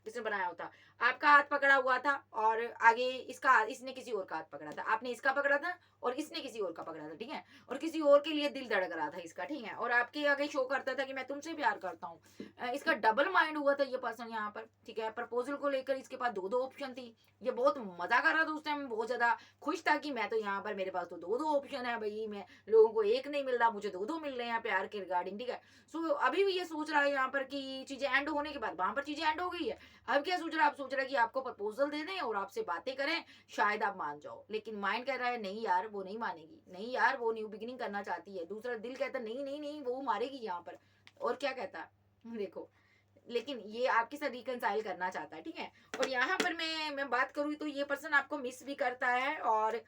इसने बनाया होता, आपका हाथ पकड़ा हुआ था, और आगे इसका, इसने किसी और का हाथ पकड़ा था, आपने इसका पकड़ा था, और इसने किसी और का पकड़ा था, ठीक है। और किसी और के लिए दिल धड़क रहा था इसका, ठीक है, और आपके आगे शो करता था कि मैं तुमसे प्यार करता हूँ। इसका डबल माइंड हुआ था ये पर्सन यहाँ पर, ठीक है। प्रपोजल को लेकर इसके पास दो दो ऑप्शन थी, ये बहुत मजा कर रहा था उस टाइम, बहुत ज्यादा खुश था कि मैं तो यहाँ पर, मेरे पास तो दो दो ऑप्शन है भाई, मैं लोगों को एक नहीं मिल रहा, मुझे दो दो मिल रहे हैं प्यार के रिगार्डिंग, ठीक है। सो अभी भी ये सोच रहा है यहाँ पर कि चीजें एंड होने के बाद, वहां पर चीजें एंड हो गई है, अब क्या सोच रहा है, आप सोच रहा है कि आपको प्रपोजल दे दें और आपसे बातें करें, शायद आप मान जाओ। लेकिन माइंड कह रहा है नहीं यार वो नहीं मानेगी, नहीं यार वो न्यू बिगिनिंग करना चाहती है, दूसरा दिल कहता है नहीं नहीं नहीं वो मारेगी यहाँ पर। और क्या कहता है देखो, लेकिन ये आपके साथ रिकंसाइल करना चाहता है, ठीक है। और यहाँ पर मैं बात करूँ तो ये पर्सन आपको मिस भी करता है, और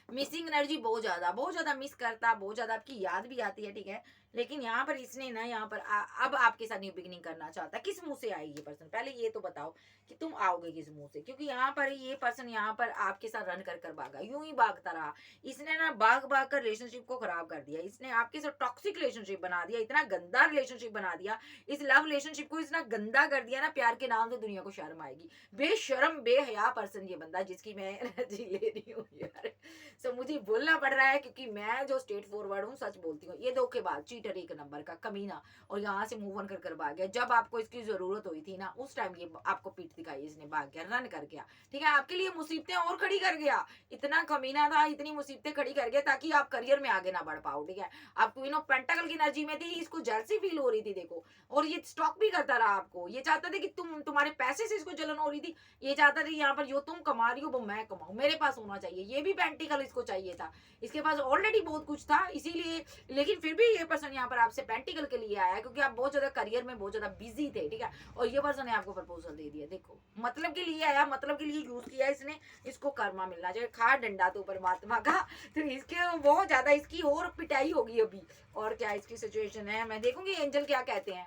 मिसिंग एनर्जी बहुत ज्यादा मिस करता, बहुत ज्यादा आपकी याद भी आती है, ठीक है। लेकिन यहाँ पर इसने ना यहाँ पर अब आपके साथ न्यू बिगिनिंग करना चाहता है। किस मुंह से आई ये पर्सन, पहले ये तो बताओ कि तुम आओगे किस मुंह से, क्योंकि यहाँ पर ये पर्सन यहाँ पर आपके साथ रन कर कर भागा, यूं ही भागता रहा। इसने ना भाग भाग कर रिलेशनशिप को खराब कर दिया, इसने आपके साथ टॉक्सिक रिलेशनशिप बना दिया, इतना गंदा रिलेशनशिप बना दिया, इस लव रिलेशनशिप को इतना गंदा कर दिया ना, प्यार के नाम से दुनिया को शर्म आएगी। बेशर्म बेहया पर्सन ये बंदा, जिसकी मैं एनर्जी ले रही हूँ यार। सो मुझे बोलना पड़ रहा है, क्योंकि मैं जो स्ट्रेट फॉरवर्ड हूँ, सच बोलती हूँ। ये धोखेबाज, चीटर एक नंबर का कमीना, और यहाँ से मूव ऑन कर कर भाग गया। जब आपको इसकी जरूरत हुई थी ना, उस टाइम ये आपको पीठ दिखाई, इसने भाग गया, रन कर गया, ठीक है। आपके लिए मुसीबतें और खड़ी कर गया, इतना कमीना था, इतनी मुसीबतें खड़ी कर गया ताकि आप करियर में आगे ना बढ़ पाओ, ठीक है। आप क्वीन ऑफ पेंटाकल की एनर्जी में थी, इसको जेलसी फील हो रही थी, देखो। और ये स्टॉक भी करता रहा आपको, ये चाहता था कि तुम्हारे पैसे से इसको जलन हो रही थी, ये चाहता था यहाँ पर जो तुम कमा रही हो वो मैं कमाऊं, मेरे पास होना चाहिए। ये भी पेंटिकल इसको चाहिए था, इसके पास ऑलरेडी बहुत कुछ था, इसीलिए। लेकिन फिर भी ये पर्सन यहाँ पर आपसे पेंटिकल के लिए आया, क्योंकि आप बहुत ज्यादा करियर में बहुत ज्यादा बिजी थे, ठीक है। और ये पर्सन ने आपको प्रपोजल दे दिया, देखो, मतलब के लिए आया, मतलब के लिए यूज किया इसने। इसको कर्मा मिलना चाहिए, खा डंडा तो परमात्मा का। तो इसके बहुत ज्यादा इसकी और पिटाई होगी अभी। और क्या इसकी सिचुएशन है, मैं देखूंगी एंजल क्या कहते हैं।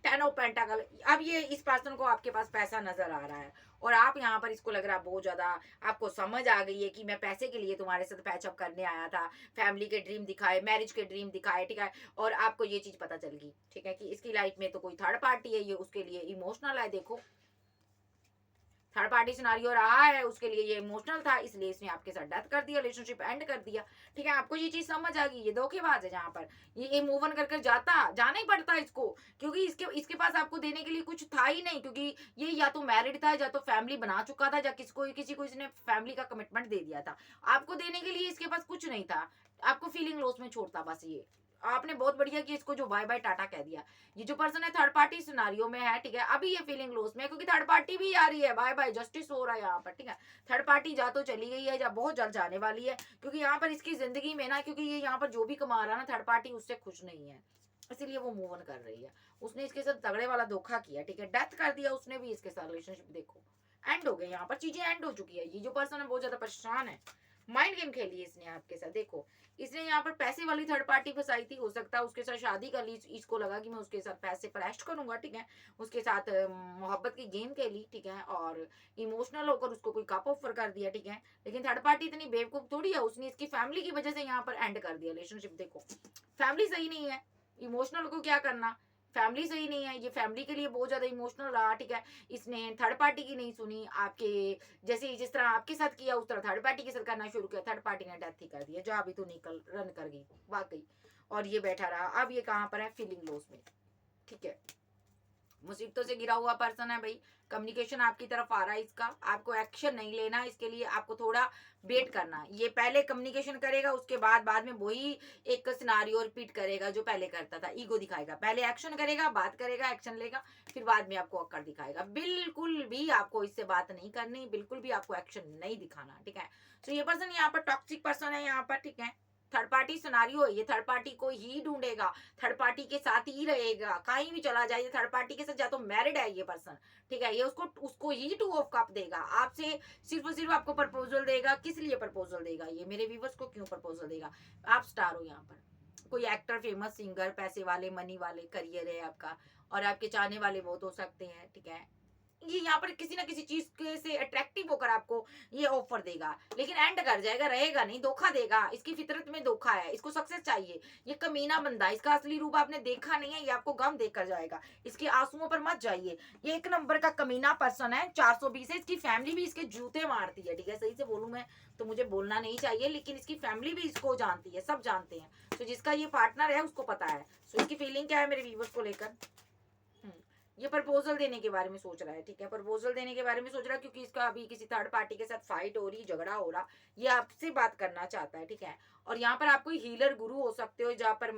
10 ऑफ पेंटाकल। अब ये इस पर्सन को आपके पास पैसा नजर आ रहा है, और आप यहाँ पर इसको लग रहा है बहुत ज्यादा आपको समझ आ गई है कि मैं पैसे के लिए तुम्हारे साथ पैचअप करने आया था, फैमिली के ड्रीम दिखाए, मैरिज के ड्रीम दिखाए, ठीक है। और आपको ये चीज पता चल गई, ठीक है, कि इसकी लाइफ में तो कोई थर्ड पार्टी है, ये उसके लिए इमोशनल है। देखो, थर्ड पार्टी सिनारियो रहा है उसके लिए, ये इमोशनल था, इसलिए इसने आपके साथ डेथ कर दिया, रिलेशनशिप एंड कर दिया, ठीक है। आपको ये चीज समझ आ गई, ये धोखेबाज है। जहाँ पर ये मूव ऑन कर जाना ही पड़ता है इसको, क्योंकि इसके पास आपको देने के लिए कुछ था ही नहीं, क्योंकि ये या तो मैरिड था, या तो फैमिली बना चुका था, या किसी को इसने फैमिली का कमिटमेंट दे दिया था। आपको देने के लिए इसके पास कुछ नहीं था, आपको फीलिंग लॉस में छोड़ता बस। ये आपने बहुत बढ़िया कि इसको जो बाय बाय टाटा कह दिया। ये जो पर्सन है थर्ड पार्टी सिनारियो में है, ठीक है। अभी ये फीलिंग लॉस में, क्योंकि थर्ड पार्टी भी आ रही है, बाय बाय जस्टिस हो रहा है यहाँ पर, ठीक है। थर्ड पार्टी जा तो चली गई है, या बहुत जल्द जाने वाली है, क्योंकि यहाँ पर इसकी जिंदगी में ना, क्योंकि ये यहाँ पर जो भी कमा रहा है ना, थर्ड पार्टी उससे खुश नहीं है, इसीलिए वो मूव ऑन कर रही है। उसने इसके साथ तगड़े वाला धोखा किया, ठीक है, डेथ कर दिया उसने भी इसके साथ। रिलेशनशिप देखो एंड हो गए, यहाँ पर चीजें एंड हो चुकी है। ये जो पर्सन है बहुत ज्यादा परेशान है, माइंड गेम खेली इसने आपके साथ। देखो, इसने यहाँ पर पैसे वाली थर्ड पार्टी फंसाई थी, हो सकता है उसके साथ शादी कर ली, इसको लगा कि मैं उसके साथ पैसे पर ऐश करूंगा, ठीक है। उसके साथ मोहब्बत की गेम खेली, ठीक है, और इमोशनल होकर उसको कोई कप ऑफर कर दिया, ठीक है। लेकिन थर्ड पार्टी इतनी बेवकूफ थोड़ी है, उसने इसकी फैमिली की वजह से यहाँ पर एंड कर दिया रिलेशनशिप। देखो, फैमिली सही नहीं है, इमोशनल को क्या करना, फैमिली सही नहीं है, ये फैमिली के लिए बहुत ज्यादा इमोशनल रहा, ठीक है। इसने थर्ड पार्टी की नहीं सुनी, आपके जैसे जिस तरह आपके साथ किया उस तरह थर्ड पार्टी के साथ करना शुरू किया। थर्ड पार्टी ने डेथ ही कर दिया, जा अभी तो निकल रन कर गई वाकई। और ये बैठा रहा, अब ये कहाँ पर है, फीलिंग लॉस में, ठीक है। मुसीबतों से घिरा हुआ पर्सन है भाई। कम्युनिकेशन आपकी तरफ आ रहा है इसका, आपको एक्शन नहीं लेना, इसके लिए आपको थोड़ा वेट करना। ये पहले कम्युनिकेशन करेगा, उसके बाद में वही एक सिनारियो रिपीट करेगा जो पहले करता था, ईगो दिखाएगा। पहले एक्शन करेगा, बात करेगा, एक्शन लेगा, फिर बाद में आपको अक्कड़ दिखाएगा। बिल्कुल भी आपको इससे बात नहीं करनी, बिल्कुल भी आपको एक्शन नहीं दिखाना, ठीक है। तो ये पर्सन यहाँ पर टॉक्सिक पर्सन है यहाँ पर, ठीक है। थर्ड पार्टी सिनारियो है, ये थर्ड पार्टी को ही ढूंढेगा, थर्ड पार्टी के साथ ही रहेगा, कहीं भी चला जाए थर्ड पार्टी के साथ। या तो मैरिड है ये पर्सन, ठीक है, ये उसको ही 2 ऑफ कप देगा, आपसे सिर्फ और सिर्फ आपको प्रपोजल देगा। किस लिए प्रपोजल देगा ये, मेरे व्यूअर्स को क्यों प्रपोजल देगा। आप स्टार हो यहाँ पर, कोई एक्टर, फेमस सिंगर, पैसे वाले, मनी वाले, करियर है आपका, और आपके चाहने वाले बहुत हो सकते हैं, ठीक है। ये यहाँ पर किसी ना किसी चीज के से अट्रैक्टिव होकर आपको ये ऑफर देगा, लेकिन एंड कर जाएगा, रहेगा नहीं, धोखा देगा। इसकी फितरत में धोखा है, इसको सक्सेस चाहिए। ये कमीना बंदा, इसका असली रूप आपने देखा नहीं है, ये आपको गम देकर जाएगा। इसके आंसुओं पर मत जाइए, ये एक नंबर का कमीना पर्सन है। 420 है, इसकी फैमिली भी इसके जूते मारती है, ठीक है। सही से बोलूं मैं तो मुझे बोलना नहीं चाहिए, लेकिन इसकी फैमिली भी इसको जानती है, सब जानते हैं। तो जिसका ये पार्टनर है उसको पता है। तो इसकी फीलिंग क्या है मेरे व्यूअर्स को लेकर, ये प्रपोजल देने के बारे में सोच रहा है, ठीक है, प्रपोजल देने के बारे में सोच रहा है, क्योंकि इसका अभी किसी थर्ड पार्टी के साथ फाइट हो रही, झगड़ा हो रहा, ये आपसे बात करना चाहता है, ठीक है। और यहाँ पर आप कोई हीलर गुरु हो सकते हो, जहाँ पर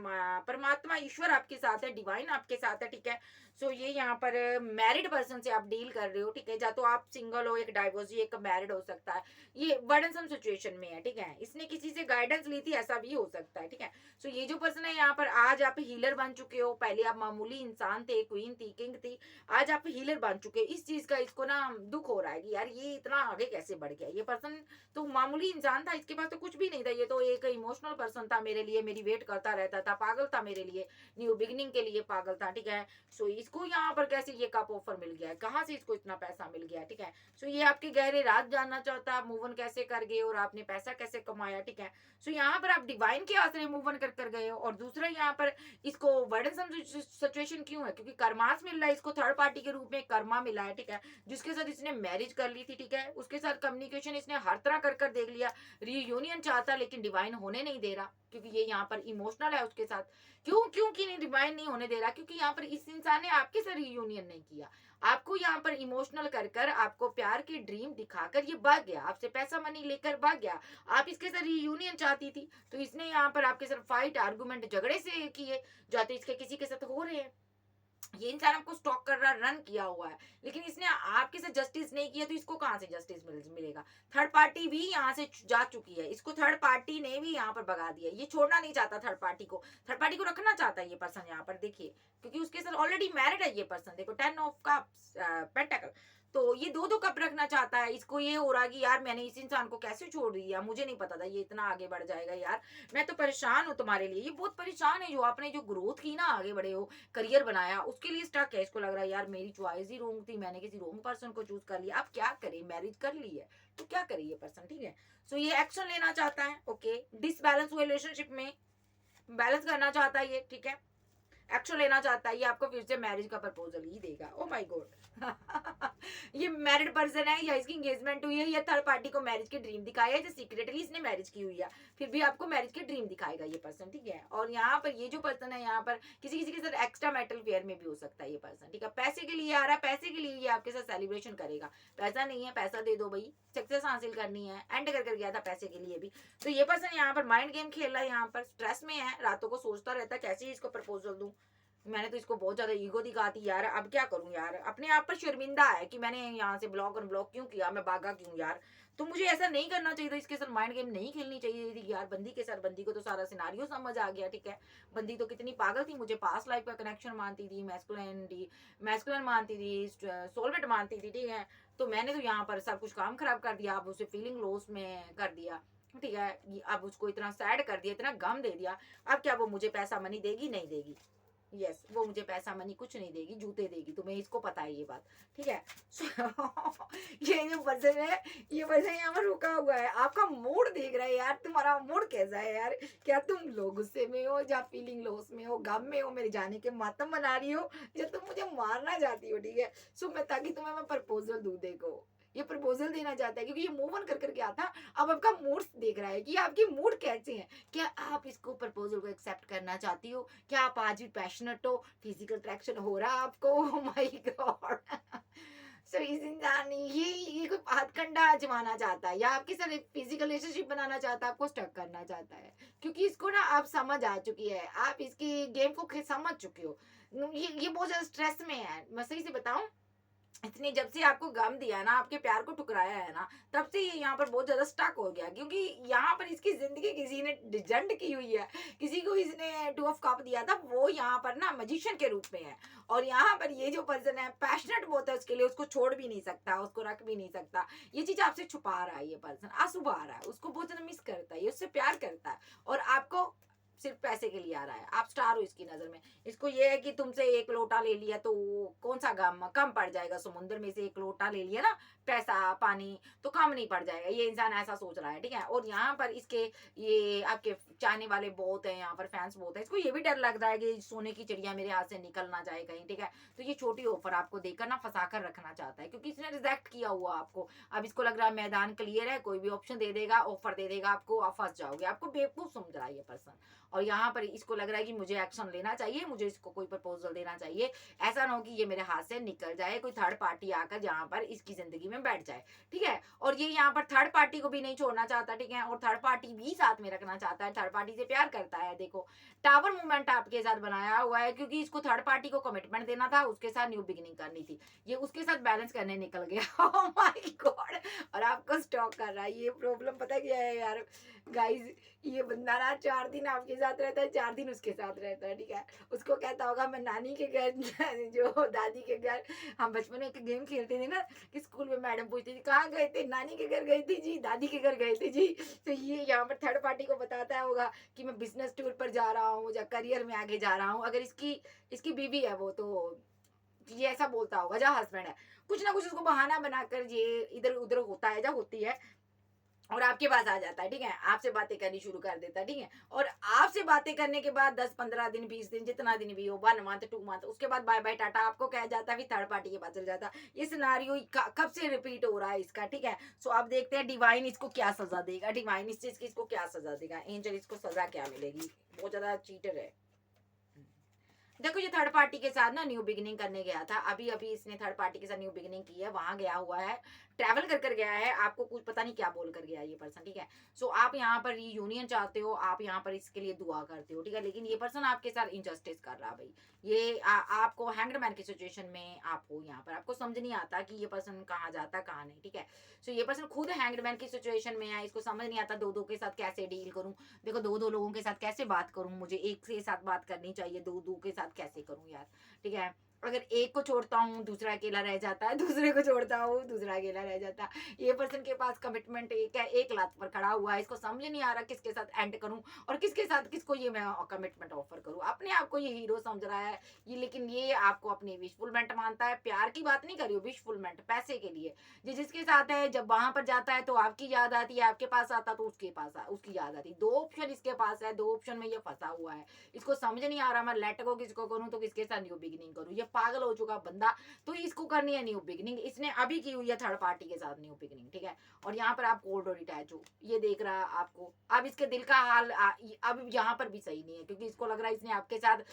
परमात्मा ईश्वर आपके साथ है, डिवाइन आपके साथ है, ठीक है। सो ये यहाँ पर मैरिड पर्सन से आप डील कर रहे हो, ठीक है, या तो आप सिंगल हो, एक डाइवोर्सी, एक मैरिड हो सकता है, ये बर्डनसम सिचुएशन में है, ठीक है। इसने किसी से गाइडेंस ली थी, ऐसा भी हो सकता है, ठीक है। सो ये जो पर्सन है यहाँ पर, आज आप हीलर बन चुके हो, पहले आप मामूली इंसान थे, क्वीन थी, किंग थी, आज आप हीलर बन चुके हो। इस चीज का इसको ना दुख हो रहा है कि यार ये इतना आगे कैसे बढ़ गया, ये पर्सन तो मामूली इंसान था, इसके पास तो कुछ भी नहीं था, ये तो एक इमोशनल पर्सन था मेरे लिए, मेरी वेट करता रहता था, पागल था मेरे लिए, न्यू बिगिनिंग के लिए पागल था, ठीक है। सो इसको यहाँ पर कैसे ये कप ऑफर मिल गया है, कहाँ से इसको इतना पैसा मिल गया है, ठीक है। सो ये आपके गहरे राज जानना चाहता है, मूव ऑन कैसे कर गए और आपने पैसा कैसे कमाया, ठीक है। सो यहाँ पर आप डिवाइन के आश्रय मूव ऑन कर गए हो। और दूसरा यहाँ पर इसको वर्डन सिचुएशन क्यों है, क्योंकि कर्मास मिल रहा है इसको, थर्ड पार्टी के रूप में कर्मा मिला है, ठीक है, जिसके साथ इसने मैरिज कर ली थी, ठीक है, उसके साथ कम्युनिकेशन इसने हर तरह कर देख लिया, रीयूनियन चाहता, लेकिन डिवाइन होने नहीं दे रहा, क्योंकि ये यहाँ पर इमोशनल है उसके साथ। क्यों क्यों कि नहीं डिवाइन नहीं होने दे रहा, क्योंकि यहाँ पर इस इंसान ने आपके साथ रीयूनियन नहीं किया, आपको यहाँ पर इमोशनल कर आपको प्यार की ड्रीम दिखाकर ये भाग गया, आपसे पैसा मनी लेकर भाग गया। आप इसके साथ रीयूनियन चाहती थी, तो इसने यहाँ पर आपके साथ फाइट आर्गुमेंट झगड़े से किए, जाते इसके किसी के साथ हो रहे हैं। ये इंसान आपको स्टॉक कर रहा, रन किया हुआ है, लेकिन इसने आपके साथ जस्टिस नहीं किया, तो इसको कहां से जस्टिस मिलेगा। थर्ड पार्टी भी यहाँ से जा चुकी है, इसको थर्ड पार्टी ने भी यहाँ पर भगा दिया, ये छोड़ना नहीं चाहता थर्ड पार्टी को, थर्ड पार्टी को रखना चाहता है ये पर्सन यहाँ पर, देखिए, क्योंकि उसके साथ ऑलरेडी मैरिड है ये पर्सन, देखो 10 ऑफ कप्स, पेंटाकल, तो ये दो दो कप रखना चाहता है। इसको ये हो रहा है कि यार मैंने इस इंसान को कैसे छोड़ दिया, मुझे नहीं पता था ये इतना आगे बढ़ जाएगा, यार मैं तो परेशान हूँ तुम्हारे लिए, ये बहुत परेशान है, जो आपने जो ग्रोथ की ना, आगे बढ़े हो, करियर बनाया, उसके लिए स्टक है। इसको लग रहा है यार मेरी चॉइस ही रोंग थी, मैंने किसी रोंग पर्सन को चूज कर लिया, अब क्या करे, मैरिज कर ली है तो क्या करे ये पर्सन, ठीक है। सो ये एक्शन लेना चाहता है, ओके, डिसबैलेंस हुए रिलेशनशिप में बैलेंस करना चाहता है ये, ठीक है, एक्शन लेना चाहता है, ये आपको फिर से मैरिज का प्रपोजल ही देगा। ओ माय गॉड ये मैरिड पर्सन है, या इसकी एंगेजमेंट हुई है, या थर्ड पार्टी को मैरिज की ड्रीम दिखाया है, जो सीक्रेटली इसने मैरिज की हुई है, फिर भी आपको मैरिज की ड्रीम दिखाएगा ये पर्सन, ठीक है। और यहाँ पर ये जो पर्सन है, यहाँ पर किसी किसी के साथ एक्स्ट्रा मेटल फेयर में भी हो सकता है ये पर्सन, ठीक है, पैसे के लिए आ रहा है, पैसे के लिए ये आपके साथ सेलिब्रेशन करेगा, पैसा नहीं है, पैसा दे दो भाई, सक्सेस हासिल करनी है, एंड कर गया था पैसे के लिए भी। तो ये पर्सन यहाँ पर माइंड गेम खेल रहा है, यहाँ पर स्ट्रेस में है, रातों को सोचता रहता है कैसे इसको प्रपोजल दूं, मैंने तो इसको बहुत ज्यादा ईगो दिखाती यार, अब क्या करूं यार, अपने आप पर शर्मिंदा है कि मैंने यहाँ से ब्लॉक अनब्लॉक क्यों किया, मैं भागा क्यों यार, तो मुझे ऐसा नहीं करना चाहिए था, इसके साथ माइंड गेम नहीं खेलनी चाहिए थी यार बंदी के साथ। बंदी को तो सारा सिनारियो समझ आ गया, ठीक है, बंदी तो कितनी पागल थी, मुझे पास्ट लाइफ का कनेक्शन मानती थी, मैस्कुलिन मानती थी, सोलमेट मानती थी, ठीक है। तो मैंने तो यहाँ पर सब कुछ काम खराब कर दिया, अब उसे फीलिंग लॉस में कर दिया, ठीक है, अब उसको इतना सैड कर दिया, इतना गम दे दिया, अब क्या वो मुझे पैसा मनी देगी, नहीं देगी, यस वो मुझे पैसा मनी कुछ नहीं देगी, जूते देगी, तुम्हें इसको पता है ये बात, ठीक है। ये जो पर्सन है, ये पर्सन यहाँ पर रुका हुआ है, आपका मूड देख रहा है यार, तुम्हारा मूड कैसा है यार, क्या तुम लो गुस्से में हो, या फीलिंग लॉस में हो, गम में हो, मेरे जाने के मातम मना रही हो, या तुम मुझे मारना चाहती हो, ठीक है। सो मैं ताकि तुम्हें मैं प्रपोजल दूं, देखो ये प्रपोजल देना चाहता है, क्योंकि ये मूव ऑन कर आता, अब आपका मूड देख रहा है कि आपकी मूड कैसे है, क्या आप इसको प्रपोजल को एक्सेप्ट करना चाहती हो, क्या आप आज भी पैशनेट हो, फिजिकल अट्रैक्शन हो रहा है आपको, ओह माय गॉड। सो इस इंसान ये कोई हाथकंडा आजमाना चाहता है, या आपके साथ फिजिकल रिलेशनशिप बनाना चाहता है, आपको स्टक करना चाहता है, क्योंकि इसको ना आप समझ आ चुकी है, आप इसकी गेम को समझ चुके हो, ये बहुत ज्यादा स्ट्रेस में है, मैं सही से बताऊं, इतने जब से आपको गम दिया ना, आपके प्यार को ठुकराया है ना, तब से ये यहाँ पर बहुत ज्यादा स्टक हो गया, क्योंकि यहाँ पर इसकी जिंदगी किसी ने डिजेंट की हुई है, किसी को इसने 2 ऑफ कप दिया था, वो यहाँ पर ना मैजिशियन के रूप में है, और यहाँ पर ये जो पर्सन है पैशनेट बहुत है उसके लिए, उसको छोड़ भी नहीं सकता, उसको रख भी नहीं सकता, ये चीज आपसे छुपा रहा है, ये पर्सन आंसू बहा रहा है, उसको बहुत ज्यादा मिस करता है, ये उससे प्यार करता है, और आपको सिर्फ पैसे के लिए आ रहा है, आप स्टार हो इसकी नजर में, इसको ये है कि तुमसे एक लोटा ले लिया तो कौन सा गम कम पड़ जाएगा, समुद्र में से एक लोटा ले लिया ना पैसा पानी, तो कम नहीं पड़ जाएगा, ये इंसान ऐसा सोच रहा है, ठीक है। और यहाँ पर इसके ये आपके चाहने वाले बहुत है, यहाँ पर फैंस बहुत है, इसको ये भी डर लग रहा है कि सोने की चिड़िया मेरे हाथ से निकल ना जाए कहीं, ठीक है। तो ये छोटी ऑफर आपको देकर ना फंसा कर रखना चाहता है, क्योंकि इसने रिजेक्ट किया हुआ आपको, अब इसको लग रहा है मैदान क्लियर है, कोई भी ऑप्शन दे देगा, ऑफर दे देगा आपको, आप फंस जाओगे, आपको बेवकूफ समझ रहा है ये पर्सन, और यहाँ पर इसको लग रहा है कि मुझे एक्शन लेना चाहिए, मुझे इसको कोई प्रपोजल देना चाहिए। ऐसा ना हो कि ये मेरे हाथ से निकल जाए, कोई थर्ड पार्टी आकर यहाँ पर इसकी जिंदगी में बैठ जाए, ठीक है। और ये यहाँ पर थर्ड पार्टी को भी नहीं छोड़ना चाहता, ठीक है, और थर्ड पार्टी भी साथ में रखना चाहता है, थर्ड पार्टी से प्यार करता है। देखो टावर मूवमेंट आपके साथ बनाया हुआ है, क्योंकि इसको थर्ड पार्टी को कमिटमेंट देना था, उसके साथ न्यू बिगिनिंग करनी थी, ये उसके साथ बैलेंस करने निकल गया। ओह माय गॉड, और आपको स्टॉक कर रहा है। ये प्रॉब्लम पता क्या है यार गाइस, ये बंदा ना 4 दिन आपके साथ रहता है, 4 दिन उसके साथ रहता है, ठीक है। उसको कहता होगा मैं नानी के घर जो दादी के घर, हम बचपन में एक गेम खेलते थे ना कि स्कूल में मैडम पूछती थी कहाँ गए थे, नानी के घर गई थी जी, दादी के घर गए थे जी। तो ये यहाँ पर थर्ड पार्टी को बताता होगा कि मैं बिजनेस टूर पर जा रहा हूँ या करियर में आगे जा रहा हूँ। अगर इसकी इसकी बीवी है वो, तो ये ऐसा बोलता होगा, जहाँ हस्बैंड है कुछ ना कुछ उसको बहाना बनाकर ये इधर उधर होता है, जब होती है, और आपके पास आ जाता है, ठीक है, आपसे बातें करनी शुरू कर देता है, ठीक है। और आपसे बातें करने के बाद 10-15 दिन 20 दिन जितना दिन भी हो, 1 मंथ 2 मंथ, उसके बाद बाय बाय टाटा आपको कह जाता है, फिर थर्ड पार्टी के पास चल जाता है। ये सिनारियो कब से रिपीट हो रहा है इसका, ठीक है। सो आप देखते हैं डिवाइन इसको क्या सजा देगा, डिवाइन इस चीज की इसको क्या सजा देगा, एंजल इसको सजा क्या मिलेगी। बहुत ज्यादा चीटर है। देखो ये थर्ड पार्टी के साथ ना न्यू बिगिनिंग करने गया था, अभी अभी इसने थर्ड पार्टी के साथ न्यू बिगिनिंग की है, वहां गया हुआ है, ट्रैवल कर कर गया है, आपको कुछ पता नहीं क्या बोल कर गया ये पर्सन, ठीक है। सो आप यहाँ पर रीयूनियन चाहते हो, आप यहाँ पर इसके लिए दुआ करते हो, ठीक है, लेकिन ये पर्सन आपके साथ इनजस्टिस कर रहा है भाई। ये आपको हैंग्ड मैन की सिचुएशन में आप हो, यहाँ पर आपको समझ नहीं आता कि ये पर्सन कहाँ जाता कहाँ नहीं, ठीक है। सो ये पर्सन खुद हैंग्ड मैन की सिचुएशन में है, इसको समझ नहीं आता दो दो के साथ कैसे डील करूं। देखो दो दो लोगों के साथ कैसे बात करूं, मुझे एक के साथ बात करनी चाहिए, दो दो के साथ कैसे करूं यार, ठीक है। अगर एक को छोड़ता हूँ दूसरा अकेला रह जाता है, दूसरे को छोड़ता हूँ दूसरा अकेला रह जाता है। ये पर्सन के पास कमिटमेंट एक है, एक लात पर खड़ा हुआ है, इसको समझ नहीं आ रहा किसके साथ एंड करूं और किसके साथ किसको ये मैं कमिटमेंट ऑफर करूं। अपने आप को ये हीरो समझ रहा है ये, लेकिन ये आपको अपनी विशफुलमेंट मानता है। प्यार की बात नहीं कर रही हो, विशफुलमेंट पैसे के लिए। ये जिसके साथ है जब वहां पर जाता है तो आपकी याद आती है, आपके पास आता तो उसके पास उसकी याद आती। दो ऑप्शन इसके पास है, दो ऑप्शन में ये फंसा हुआ है, इसको समझ नहीं आ रहा मैं लेट गो किसको करूं तो किसके साथ न्यू बिगिनिंग करूं। ये पागल हो चुका बंदा, तो इसको करनी है न्यू बिगिनिंग, इसने अभी की हुई है थर्ड पार्टी के साथ न्यू बिगिनिंग, ठीक है। और यहाँ पर आप कोल्ड और अटैच हो, ये देख रहा है आपको। अब इसके दिल का हाल अब यहाँ पर भी सही नहीं है, क्योंकि इसको लग रहा है इसने आपके साथ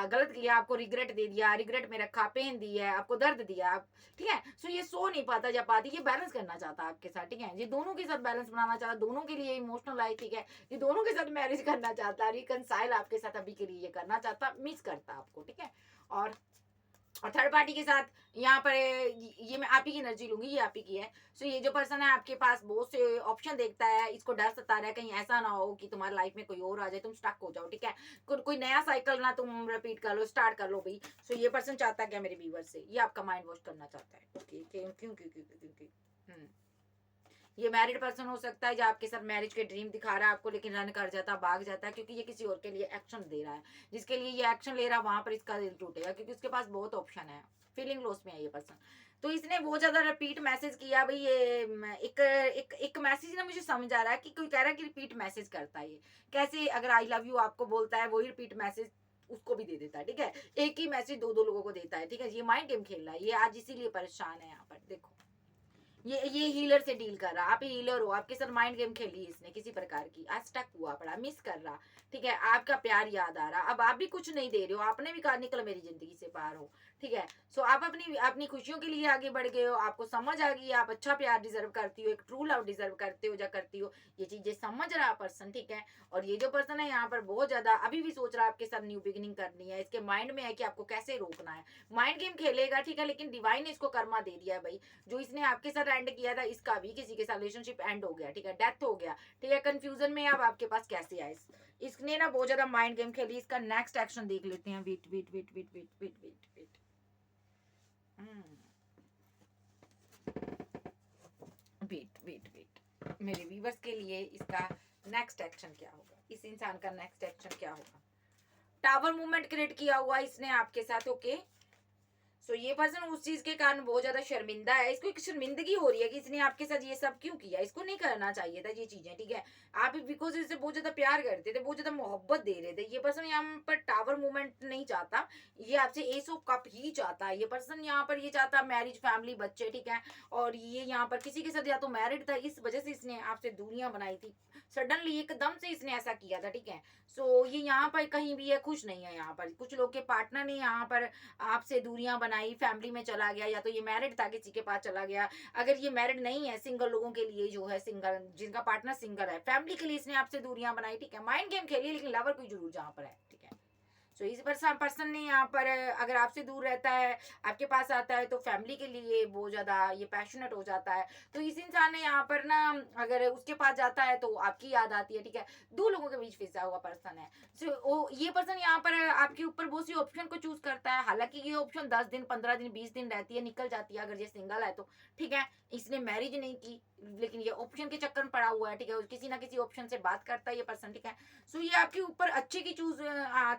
गलत किया, आपको रिग्रेट दे दिया, रिग्रेट में रखा, पेन दी है, आपको दर्द दिया, ठीक है। सो ये सो नहीं पाता जब पाती, ये बैलेंस करना चाहता है आपके साथ, ठीक है। ये दोनों के साथ बैलेंस बनाना चाहता, दोनों के लिए इमोशनल है, ठीक है। ये दोनों के साथ मैरिज करना चाहता है, रिकनसाइल आपके साथ अभी के लिए ये करना चाहता, मिस करता आपको, ठीक है। और थर्ड पार्टी के साथ यहाँ पर ये मैं आप ही की एनर्जी लूंगी, ये आप ही की है। सो ये जो पर्सन है आपके पास बहुत से ऑप्शन देखता है, इसको डर सता रहा है कहीं ऐसा ना हो कि तुम्हारी लाइफ में कोई और आ जाए, तुम स्टक हो जाओ, ठीक है। कोई नया साइकिल ना तुम रिपीट कर लो, स्टार्ट कर लो भाई। सो ये पर्सन चाहता है क्या मेरे व्यूअर से, ये आपका माइंड वॉश करना चाहता है। ओके, क्यों क्यों क्यों क्यों क्यों क्यों ये मैरिड पर्सन हो सकता है जो आपके साथ मैरिज के ड्रीम दिखा रहा है आपको, लेकिन रन कर जाता, भाग जाता है, क्योंकि ये किसी और के लिए एक्शन दे रहा है। जिसके लिए ये एक्शन ले रहा है वहां पर इसका दिल टूटेगा, क्योंकि उसके पास बहुत ऑप्शन है। फीलिंग लॉस में है ये पर्सन। तो इसने बहुत ज्यादा रिपीट मैसेज किया भाई। ये एक मैसेज ना मुझे समझ आ रहा है कि कोई कह रहा है कि रिपीट मैसेज करता है ये। कैसे, अगर आई लव यू आपको बोलता है वही रिपीट मैसेज उसको भी दे देता है, ठीक है। एक ही मैसेज दो दो लोगों को देता है, ठीक है। ये माइंड गेम खेल रहा है, ये आज इसीलिए परेशान है यहाँ पर। देखो ये हीलर से डील कर रहा, आप हीलर हो, आपके साथ माइंड गेम खेली इसने किसी प्रकार की, आज स्टक हुआ पड़ा, मिस कर रहा, ठीक है। आपका प्यार याद आ रहा, अब आप भी कुछ नहीं दे रहे हो, आपने भी कहा निकल मेरी जिंदगी से पार हो, ठीक है। सो आप अपनी अपनी खुशियों के लिए आगे बढ़ गए हो, आपको समझ आ गई आप अच्छा प्यार डिजर्व करती हो, एक ट्रू लव डिजर्व करते हो या करती हो, ये चीजें समझ रहा पर्सन, ठीक है। और ये जो पर्सन है यहाँ पर बहुत ज्यादा अभी भी सोच रहा है आपके साथ न्यू बिगिनिंग करनी है, इसके माइंड में है कि आपको कैसे रोकना है। माइंड गेम खेलेगा, ठीक है, लेकिन डिवाइन ने इसको कर्मा दे दिया है भाई। जो इसने आपके साथ एंड किया था, इसका भी किसी के साथ रिलेशनशिप एंड हो गया, ठीक है, डेथ हो गया, ठीक है। कंफ्यूजन में अब आपके पास कैसे आए, इसने ना बहुत ज्यादा माइंड गेम खेली। इसका नेक्स्ट एक्शन देख लेते हैं। Wait wait wait wait wait wait wait wait wait wait wait मेरे व्यूवर्स के लिए इसका नेक्स्ट एक्शन क्या होगा, इस इंसान का नेक्स्ट एक्शन क्या होगा। टावर मूवमेंट क्रिएट किया हुआ इसने आपके साथ, ओके। सो ये पर्सन उस चीज के कारण बहुत ज्यादा शर्मिंदा है, इसको एक शर्मिंदगी हो रही है कि इसने आपके साथ ये सब क्यों किया, इसको नहीं करना चाहिए था ये चीजें, ठीक है। आप बिकॉज इससे बहुत ज्यादा प्यार करते थे, बहुत ज्यादा मोहब्बत दे रहे थे। ये पर्सन यहाँ पर टावर मूवमेंट नहीं चाहता, ये आपसे एस ऑफ कप ही चाहता है। ये पर्सन यहाँ पर ये चाहता मैरिज, फैमिली, बच्चे, ठीक है। और ये यहाँ पर किसी के साथ या तो मैरिड था, इस वजह से इसने आपसे दूरियां बनाई थी, सडनली एकदम से इसने ऐसा किया था, ठीक है। सो ये यहाँ पर कहीं भी है, खुश नहीं है। यहाँ पर कुछ लोग के पार्टनर ने यहाँ पर आपसे दूरियां बनाई, फैमिली में चला गया, या तो ये मैरिड था किसी के पास चला गया। अगर ये मैरिड नहीं है, सिंगल लोगों के लिए जो है, सिंगल जिनका पार्टनर सिंगल है, फैमिली के लिए इसने आपसे दूरियां बनाई, ठीक है। माइंड गेम खेली, लेकिन लवर कोई जरूर जहाँ पर है, ठीक है। सो इस पर्सन ने यहाँ पर अगर आपसे दूर रहता है, आपके पास आता है, तो फैमिली के लिए बहुत ज्यादा ये पैशनेट हो जाता है। तो इस इंसान ने यहाँ पर ना, अगर उसके पास जाता है तो आपकी याद आती है, ठीक है। दो लोगों के बीच फंसा हुआ पर्सन है। सो ये पर्सन यहाँ पर आपके ऊपर बहुत सी ऑप्शन को चूज करता है। हालांकि ये ऑप्शन 10 दिन, 15 दिन, 20 दिन रहती है, निकल जाती है अगर ये सिंगल है तो, ठीक है। इसने मैरिज नहीं की, लेकिन ये ऑप्शन के चक्कर में पड़ा हुआ है, ठीक है। किसी ना किसी ऑप्शन से बात करता है ये पर्सन, ठीक है। सो ये आपके ऊपर अच्छे की चूज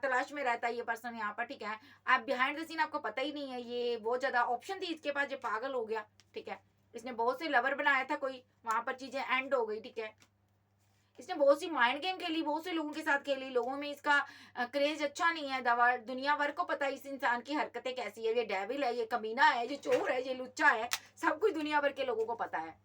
तलाश में रहता है ये पर्सन यहाँ पर, ठीक है। आप बिहाइंड द सीन आपको पता ही नहीं है, ये बहुत ज्यादा ऑप्शन थी इसके पास, ये पागल हो गया, ठीक है। इसने बहुत से लवर बनाया था कोई, वहां पर चीजें एंड हो गई, ठीक है। इसने बहुत सी माइंड गेम खेली, बहुत से लोगों के साथ खेली, लोगों में इसका क्रेज अच्छा नहीं है। दवा दुनिया भर को पता है इस इंसान की हरकतें कैसी है, ये डेविल है, ये कमीना है, ये चोर है, ये लुच्चा है, सब कुछ दुनिया भर के लोगों को पता है।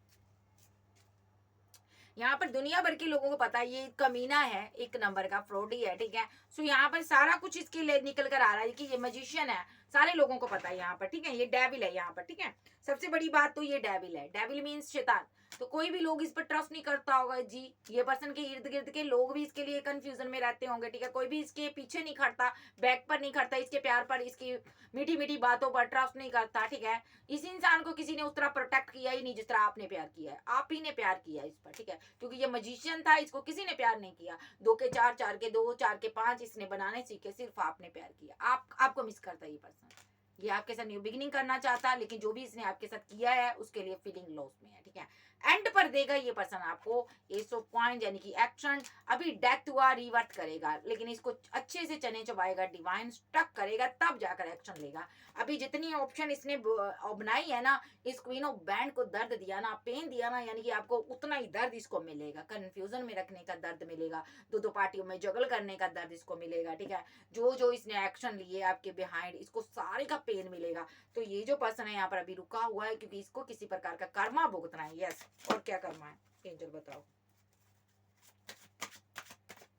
यहाँ पर दुनिया भर के लोगों को पता है ये कमीना है, एक नंबर का फ्रॉडी है, ठीक है। सो यहाँ पर सारा कुछ इसके लिए निकल कर आ रहा है कि ये मजिशियन है, सारे लोगों को पता है यहाँ पर, ठीक है। ये डेविल है यहाँ पर, ठीक है। सबसे बड़ी बात तो ये डेविल है, डेविल मीन्स शैतान। तो कोई भी लोग इस पर ट्रस्ट नहीं करता होगा जी। ये पर्सन के इर्द गिर्द के लोग भी इसके लिए कंफ्यूजन में रहते होंगे, ठीक है। कोई भी इसके पीछे नहीं खड़ता, बैक पर नहीं खड़ता, इसके प्यार पर, इसकी मीठी मीठी बातों पर ट्रस्ट नहीं करता, ठीक है। इस इंसान को किसी ने उस तरह प्रोटेक्ट किया ही नहीं जिस तरह आपने प्यार किया है, आप ही ने प्यार किया इस पर, ठीक है। क्योंकि ये मजिशियन था, इसको किसी ने प्यार नहीं किया। 2 के 4, 4 के 2, 4 के 5 इसने बनाने सीखे, सिर्फ आपने प्यार किया। आपको मिस करता है ये पर्सन, ये आपके साथ न्यू बिगिनिंग करना चाहता, लेकिन जो भी इसने आपके साथ किया है उसके लिए फीलिंग लॉस में है, ठीक है। एंड पर देगा ये पर्सन आपको एस ऑफ कॉइंस यानी कि एक्शन। अभी डेथ हुआ, रिवर्ट करेगा, लेकिन इसको अच्छे से चने चबाएगा, डिवाइन स्टक करेगा, तब जाकर एक्शन लेगा। अभी जितनी ऑप्शन इसने बनाई है ना, इस क्वीन ऑफ बैंड को दर्द दिया ना, पेन दिया ना, यानी कि आपको उतना ही दर्द इसको मिलेगा, कंफ्यूजन में रखने का दर्द मिलेगा, दो पार्टियों में जगल करने का दर्द इसको मिलेगा, ठीक है। जो इसने एक्शन लिए आपके बिहाइंड, इसको सारे का पेन मिलेगा। तो ये जो पर्सन है यहाँ पर अभी रुका हुआ है, क्योंकि इसको किसी प्रकार का कर्मा भुगतना है। यस, और क्या कर्मा है एंजल बताओ,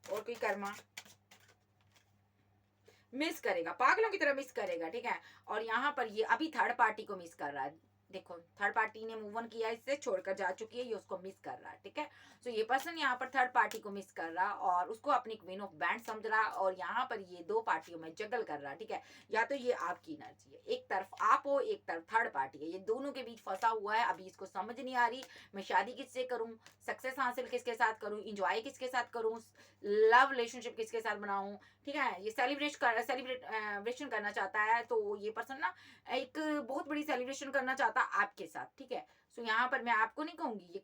और कोई कर्मा मिस करेगा, पागलों की तरह मिस करेगा, ठीक है। और यहाँ पर ये अभी थर्ड पार्टी को मिस कर रहा है। देखो, थर्ड पार्टी ने मूव ऑन किया, इससे छोड़कर जा चुकी है, ये उसको मिस कर रहा है, ठीक है। सो ये पर्सन यहाँ पर थर्ड पार्टी को मिस कर रहा और उसको अपनी क्वीन ऑफ बैंड समझ रहा, और यहाँ पर ये दो पार्टियों में जगल कर रहा, ठीक है। या तो ये आपकी एनर्जी है, एक तरफ आप हो, एक तरफ थर्ड पार्टी है, ये दोनों के बीच फंसा हुआ है। अभी इसको समझ नहीं आ रही मैं शादी किससे करूं, सक्सेस हासिल किसके साथ करूं, इंजॉय किसके साथ करूं, लव रिलेशनशिप किसके साथ बनाऊं, ठीक है। ये सेलिब्रेशन करना चाहता है। तो ये पर्सन ना एक बहुत बड़ी सेलिब्रेशन करना चाहता आपके साथ, ठीक है। सो यहाँ पर मैं आपको नहीं कहूंगी,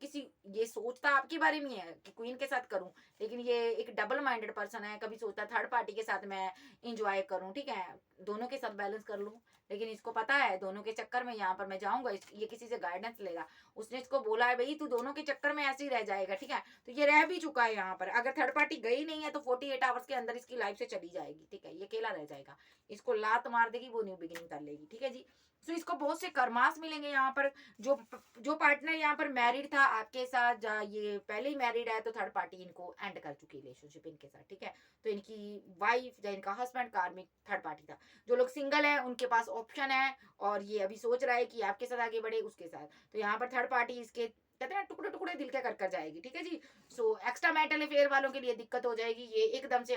ये सोचता आपके बारे में है कि क्वीन के साथ करूं, लेकिन ये एक डबल माइंडेड पर्सन है। कभी सोचता थर्ड पार्टी के साथ मैं इंजॉय करूं, ठीक है, दोनों के साथ बैलेंस कर लूं, लेकिन इसको पता है दोनों के चक्कर में यहाँ पर मैं जाऊंगा, ये किसी से गाइडेंस लेगा। उसने इसको बोला है भाई तू दोनों के चक्कर में ऐसे ही रह जाएगा, ठीक है। तो ये रह भी चुका है यहाँ पर। अगर थर्ड पार्टी गई नहीं है तो 48 आवर्स के अंदर इसकी लाइफ से चली जाएगी, ठीक है। ये अकेला रह जाएगा, इसको लात मार देगी, वो न्यू बिगिनिंग कर लेगी, ठीक है जी। सो इसको बहुत से कर्मास मिलेंगे यहाँ पर। जो पार्टनर यहाँ पर मैरिड था आपके साथ, ये पहले ही मैरिड है, तो थर्ड पार्टी इनको एंड कर चुकी है रिलेशनशिप इनके साथ, ठीक है। तो इनकी वाइफ या इनका हस्बैंड कार्मिक थर्ड पार्टी था। जो लोग सिंगल है उनके पास ऑप्शन है, और ये अभी सोच रहा है कि आपके साथ आगे बढ़े उसके साथ। तो यहाँ पर थर्ड पार्टी इसके कहते हैं टुकड़े टुकड़े दिल के कर जाएगी, ठीक है जी। सो एक्स्ट्रा मैरिटल अफेयर वालों के लिए दिक्कत हो जाएगी, ये एकदम से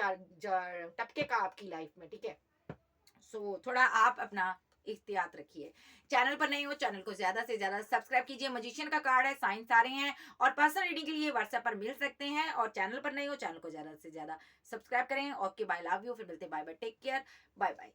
टपके का आपकी लाइफ में, ठीक है। सो थोड़ा आप अपना एहतियात रखिए। चैनल पर नहीं हो, चैनल को ज्यादा से ज्यादा सब्सक्राइब कीजिए। मजिशियन का कार्ड है, साइन सारे हैं, और पर्सनल रीडिंग के लिए व्हाट्सएप पर मिल सकते हैं। और चैनल पर नहीं हो, चैनल को ज्यादा से ज्यादा सब्सक्राइब करें। ओके, बाय, लव यू, फिर मिलते, bye bye, take care, bye bye.